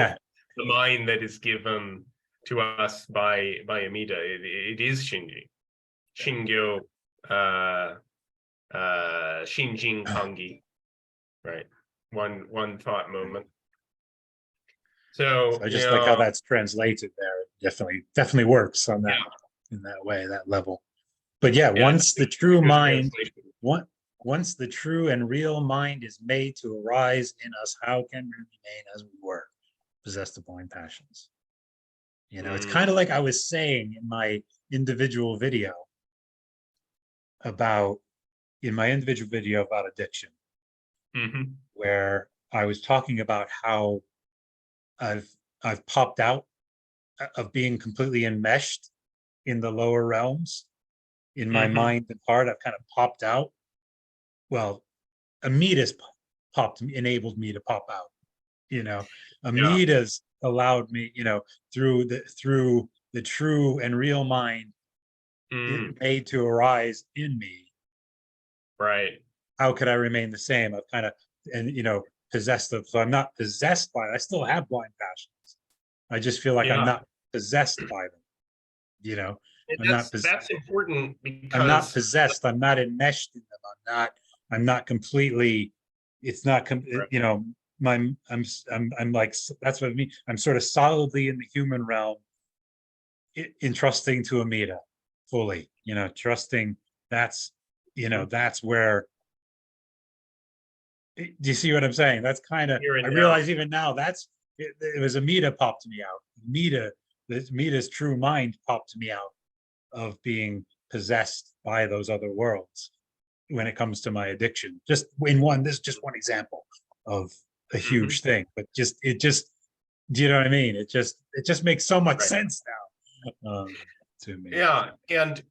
the mind that is given to us by Amida. It is Shinji. Shingyo Shinjin Kangi. Right. One thought moment. So
I just like how that's translated there. It definitely works on that in that way, that level. But once the true mind, once the true and real mind is made to arise in us, how can we remain as we were, possessed of blind passions? It's kind of like I was saying in my individual video about addiction, where I was talking about how I've popped out of being completely enmeshed in the lower realms in my mind and heart. I've kind of popped out. Well, Amida's enabled me to pop out. Amida's allowed me, through the true and real mind made to arise in me.
Right.
How could I remain the same? I've kind of, possessed of, so I'm not possessed by it. I still have blind passions. I just feel like I'm not possessed by them.
That's important because
I'm not possessed. I'm not enmeshed in them. I'm not completely. It's not. I'm like, that's what I mean. I'm sort of solidly in the human realm, entrusting to Amida fully. Trusting. That's that's where. Do you see what I'm saying? That's kind of. I realize even now it was Amida popped me out. Amida's true mind popped me out of being possessed by those other worlds when it comes to my addiction. This is just one example of a huge thing, but do you know what I mean? It just makes so much sense now to me.
Yeah, and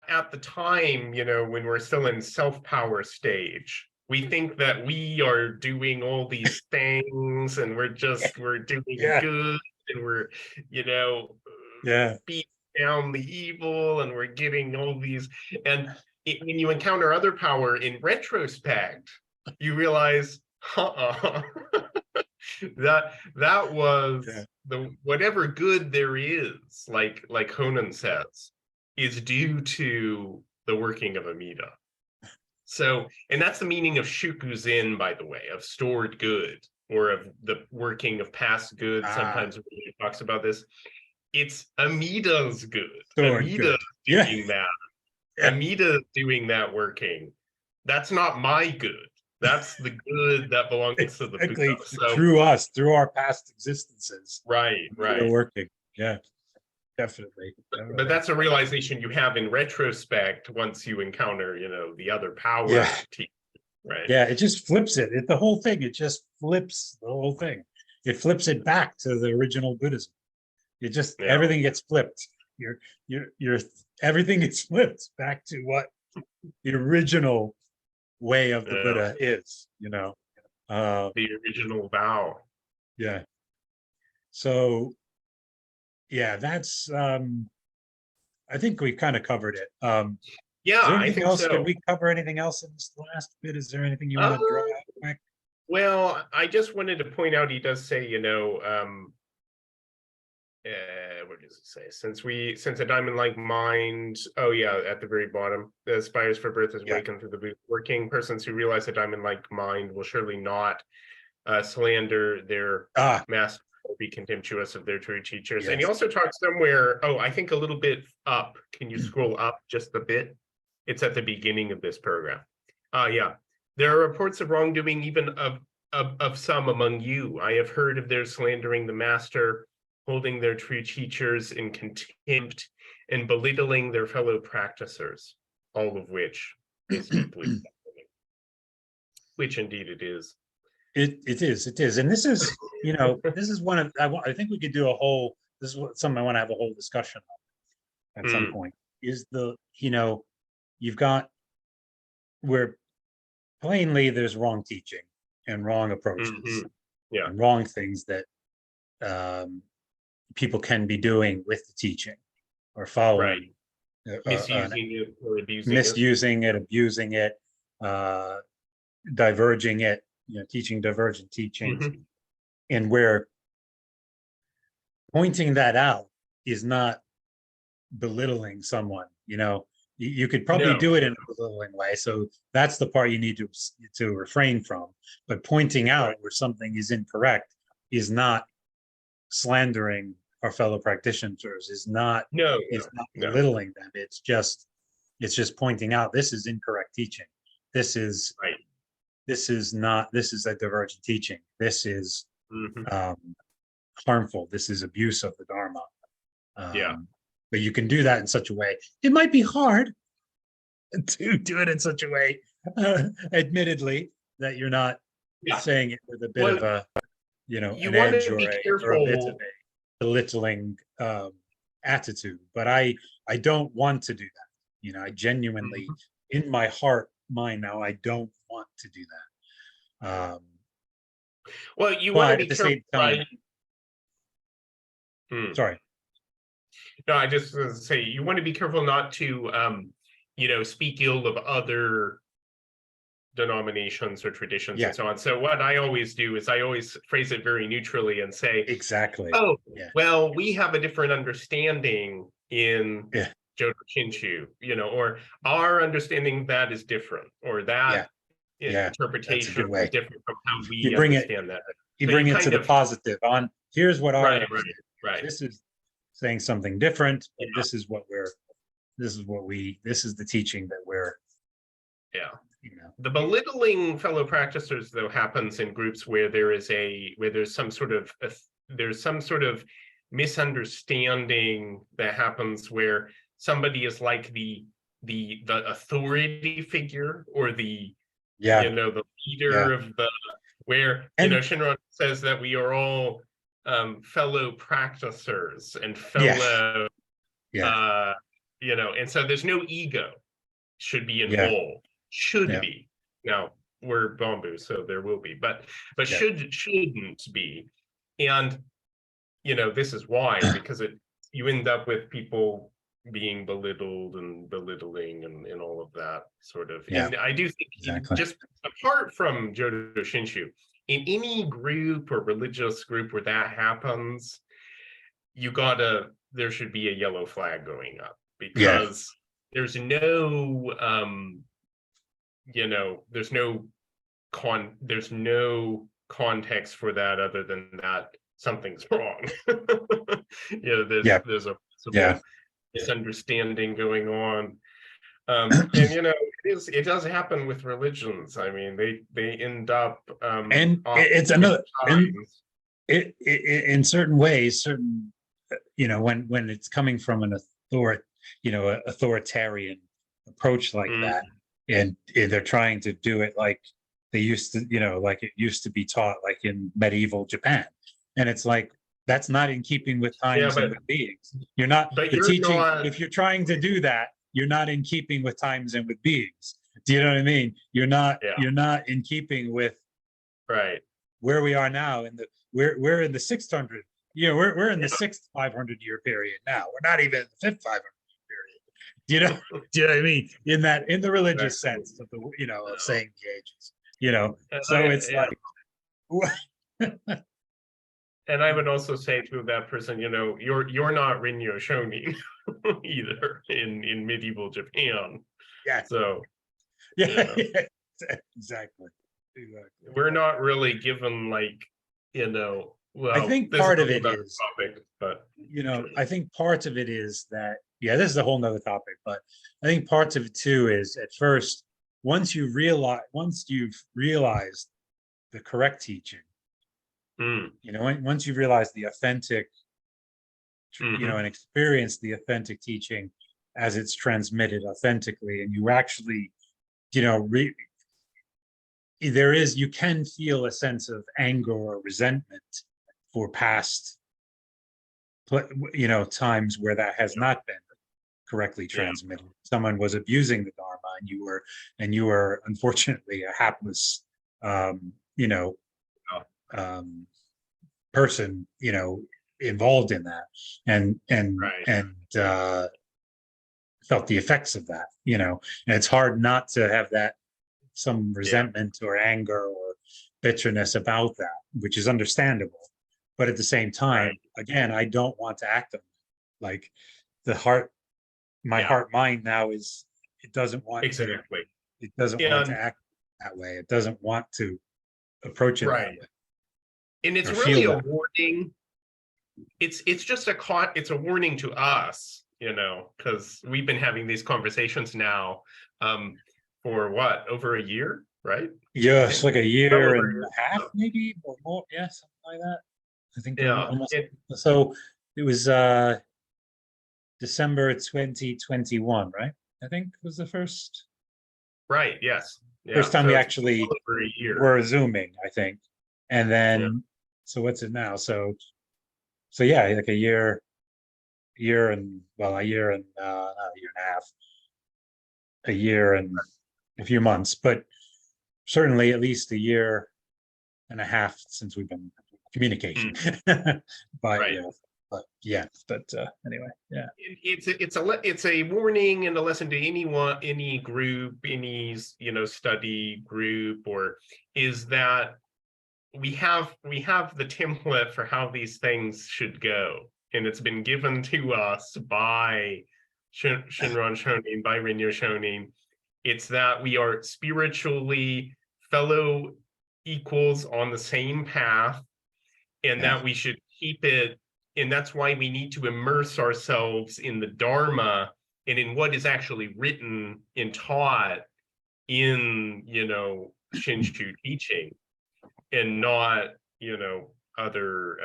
at the time, when we're still in self-power stage, we think that we are doing all these things and we're doing good, and we're beating down the evil, and we're getting all these, and when you encounter other power in retrospect, you realize that was the whatever good there is, like Conan says, is due to the working of Amida. So, and that's the meaning of Shukuzin, by the way, of stored good, or of the working of past good. Sometimes he talks about this. it's Amida's good.
Doing
Amida's
good. Yeah.
doing that.
Yeah.
Amida's doing that working. That's not my good. That's the good that belongs to the Buddha.
Exactly.
So
Through us, through our past existences.
right,
They're
right.
working. Yeah. Definitely.
But
Definitely.
that's a realization you have in retrospect once you encounter, the other
Yeah.
power team, right?
Yeah. It just flips it. The whole thing, it just flips the whole thing. It flips it back to the original Buddhism. It just
Yeah.
everything gets flipped. You're everything gets flipped back to what the original way of the
Yeah.
Buddha is,
The original vow.
yeah. So yeah, that's I think we kind of covered it.
Yeah,
Is there
I
anything
think
else? Did
so.
we cover anything else in this last bit? Is there anything you
Uh,
want to draw out quick?
well, I just wanted to point out he does say, what does it say? Since a diamond-like mind, oh yeah, at the very bottom, that aspires for birth is
Yeah.
awakened through the Buddha working. Persons who realize a diamond-like mind will surely not slander their
Ah,
master or be contemptuous of their true teachers. And he
yes.
also talks somewhere, I think a little bit up. Can you scroll up just a bit? It's at the beginning of this program. Yeah. There are reports of wrongdoing even of some among you. I have heard of their slandering the master, holding their true teachers in contempt, and belittling their fellow practicers, all of which is deeply troubling. Which indeed it is.
It is, and this is this is one of I think we could do a whole. This is something I want to have a whole discussion on at some point. Is you've got where plainly there's wrong teaching and wrong approaches
Yeah.
and wrong things that people can be doing with the teaching or following,
Misusing it or abusing
misusing it, abusing it, diverging it, teaching divergent teachings, and where pointing that out is not belittling someone. You could probably do it in a belittling way, so that's the part you need to refrain from. But pointing out where something is incorrect is not slandering our fellow practitioners, is not belittling them. It's just pointing out this is incorrect teaching. This is not, this is a divergent teaching. This is harmful. This is abuse of the Dharma. But you can do that in such a way. It might be hard to do it in such a way, admittedly, that you're not saying it with a bit of a, an edge or a bit of a belittling attitude. But I don't want to do that. I genuinely, in my heart, mind now, I don't want to do that.
Well, you want to be
at the
careful,
same time,
right?
Sorry.
No, I just was to say you want to be careful not to, speak ill of other denominations or traditions and so on. So what I always do is I always phrase it very neutrally and say,
exactly.
Oh, well, we have a different understanding in Jodo Shinshu, or our understanding that is different, or that interpretation is different from how we understand that.
You bring it to the positive on here's what our
right.
This is saying something different, but this is the teaching that we're
The belittling fellow practitioners, though, happens in groups where there's some sort of misunderstanding that happens where somebody is like the authority figure or the the leader of the Shinran says that we are all fellow practicers and fellow and so there's no ego should be involved. Should be. Now we're bamboo, so there will be, but shouldn't be. And this is why, because you end up with people being belittled and belittling and all of that sort of. And I do think just apart from Jodo Shinshu, in any group or religious group where that happens, there should be a yellow flag going up, because there's no there's no context for that other than that something's wrong.
Yeah.
There's a
Yeah.
possible misunderstanding going on. And it does happen with religions. I mean, they end up
And
often
it's another, and
times.
it in certain ways, when it's coming from an authoritarian approach like
Mm,
that, and they're trying to do it like they used to, like it used to be taught, like in medieval Japan, and it's like that's not in keeping with
yeah,
times and with beings. You're not
but
the
you're
teaching.
not
If you're trying to do that, you're not in keeping with times and with beings. Do you know what I mean? You're not.
yeah,
You're not in keeping with
right.
where we are now. We're in the 600. We're in the sixth 500-year period now. We're not even in the fifth 500-year period. Do you know? Do you know what I mean? In the religious
Exactly.
sense of of saying the ages.
And
So it's
yeah,
like.
and I would also say to that person, you're not Rinyo Shonin either in medieval Japan.
Yeah.
So
Yeah. Exactly.
we're not really given
I
well,
think
this is
part
a
of
whole
it
nother
is,
topic, but
I think parts of it is that, yeah, this is a whole nother topic, but I think parts of it too is at first, once you've realized the correct teaching, once you've realized the authentic, and experienced the authentic teaching as it's transmitted authentically, and you actually, you can feel a sense of anger or resentment for past times where that has not been correctly transmitted. Someone was abusing the Dharma, and you were unfortunately a hapless person involved in that, and felt the effects of that, and it's hard not to have that some resentment or anger or bitterness about that, which is understandable. But at the same time, again, I don't want to act on it. Like my heart mind now is it doesn't want to act that way. It doesn't want to approach it that way.
And it's
or
really
feel
a
that.
warning. It's just it's a warning to us, because we've been having these conversations now for what, over a year, right?
Yeah, it's like a
Well
year
over a
and
year.
a half, maybe, or more. Yeah, something like that. I think
Yeah.
almost. So it was December 2021, right? I think was the first
Right. Yes. Yeah.
first time
So
we
it's
actually
well over a year.
were Zooming, I think. And then, so what's it now? So yeah, like a year and not a year and a half, a year and a few months, but certainly at least a year and a half since we've been communicating. But anyway, yeah.
It's a warning and a lesson to anyone, any group, any study group, or is that we have the template for how these things should go, and it's been given to us by Shinran Shonin, by Rinyo Shonin. It's that we are spiritually fellow equals on the same path, and that we should keep it. And that's why we need to immerse ourselves in the Dharma and in what is actually written and taught in, Shinshu teaching, and not, other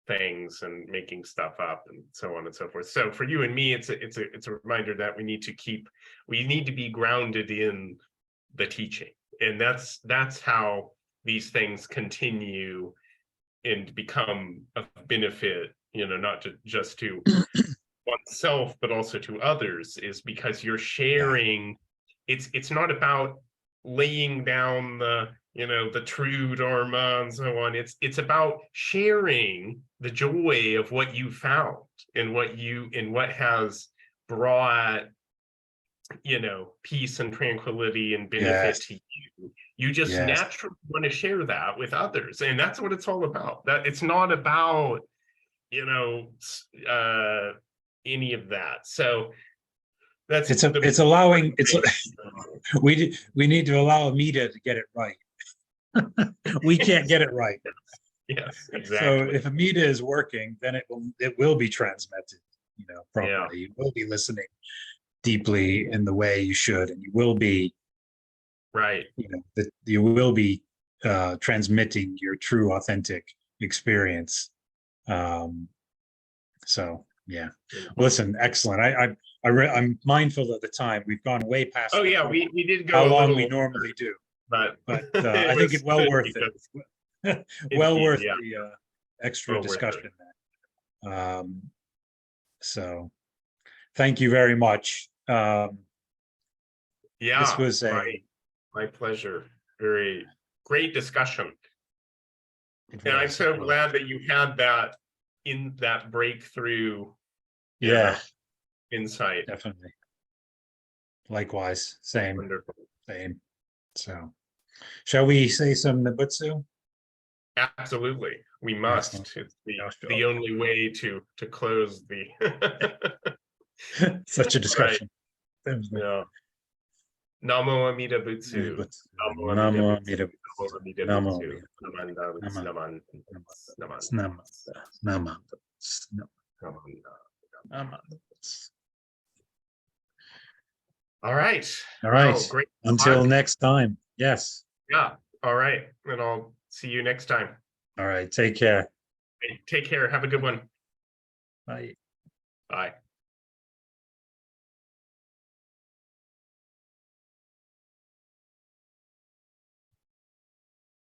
things and making stuff up and so on and so forth. So for you and me, it's a reminder that we need to be grounded in the teaching, and that's how these things continue and become of benefit, not just to oneself, but also to others, is because you're sharing. It's not about laying down the true Dharma and so on. It's about sharing the joy of what you found and what has brought peace and tranquility and benefit to you. You just naturally want to share that with others, and that's what it's all about. That it's not about any of that. So that's
we need to allow Amita to get it right. We can't get it right.
Yes,
So
exactly.
if Amida is working, then it will be transmitted,
Yeah.
properly. You will be listening deeply in the way you should, and you will be,
Right.
that you will be transmitting your true, authentic experience. So yeah,
Indeed.
listen, excellent. I'm mindful of the time. We've gone way past
Oh yeah, we did
how
go a
long
little
we
longer,
normally do,
but
but
it
I think it
was
well
good
worth
because
it. Well
indeed,
worth
yeah,
the extra
well worth it.
discussion. So thank you very much. This
Yeah,
was
my pleasure. Very great discussion.
it
And I'm
was,
so glad that you had that in that breakthrough,
yeah,
insight.
definitely. Likewise, same,
Wonderful.
same. So shall we say some Nabutsu?
Absolutely. We
Excellent.
must. It's the
Joshua.
only way to close the
Such a
right.
discussion.
Yeah. Namo Amida Butsu.
Nabutsu.
Namo Amida
Namo
Butsu.
Amida
Namo
Butsu.
Amida
Namo
Butsu.
Amida
Namanda
Nama
Naman. Naman.
Nama Nama
Naman.
Nama.
All right.
All
Well,
right.
great
Until
talk.
next time. Yes.
Yeah. All right. And I'll see you next time.
All right. Take care.
Hey, take care. Have a good one.
Bye.
Bye.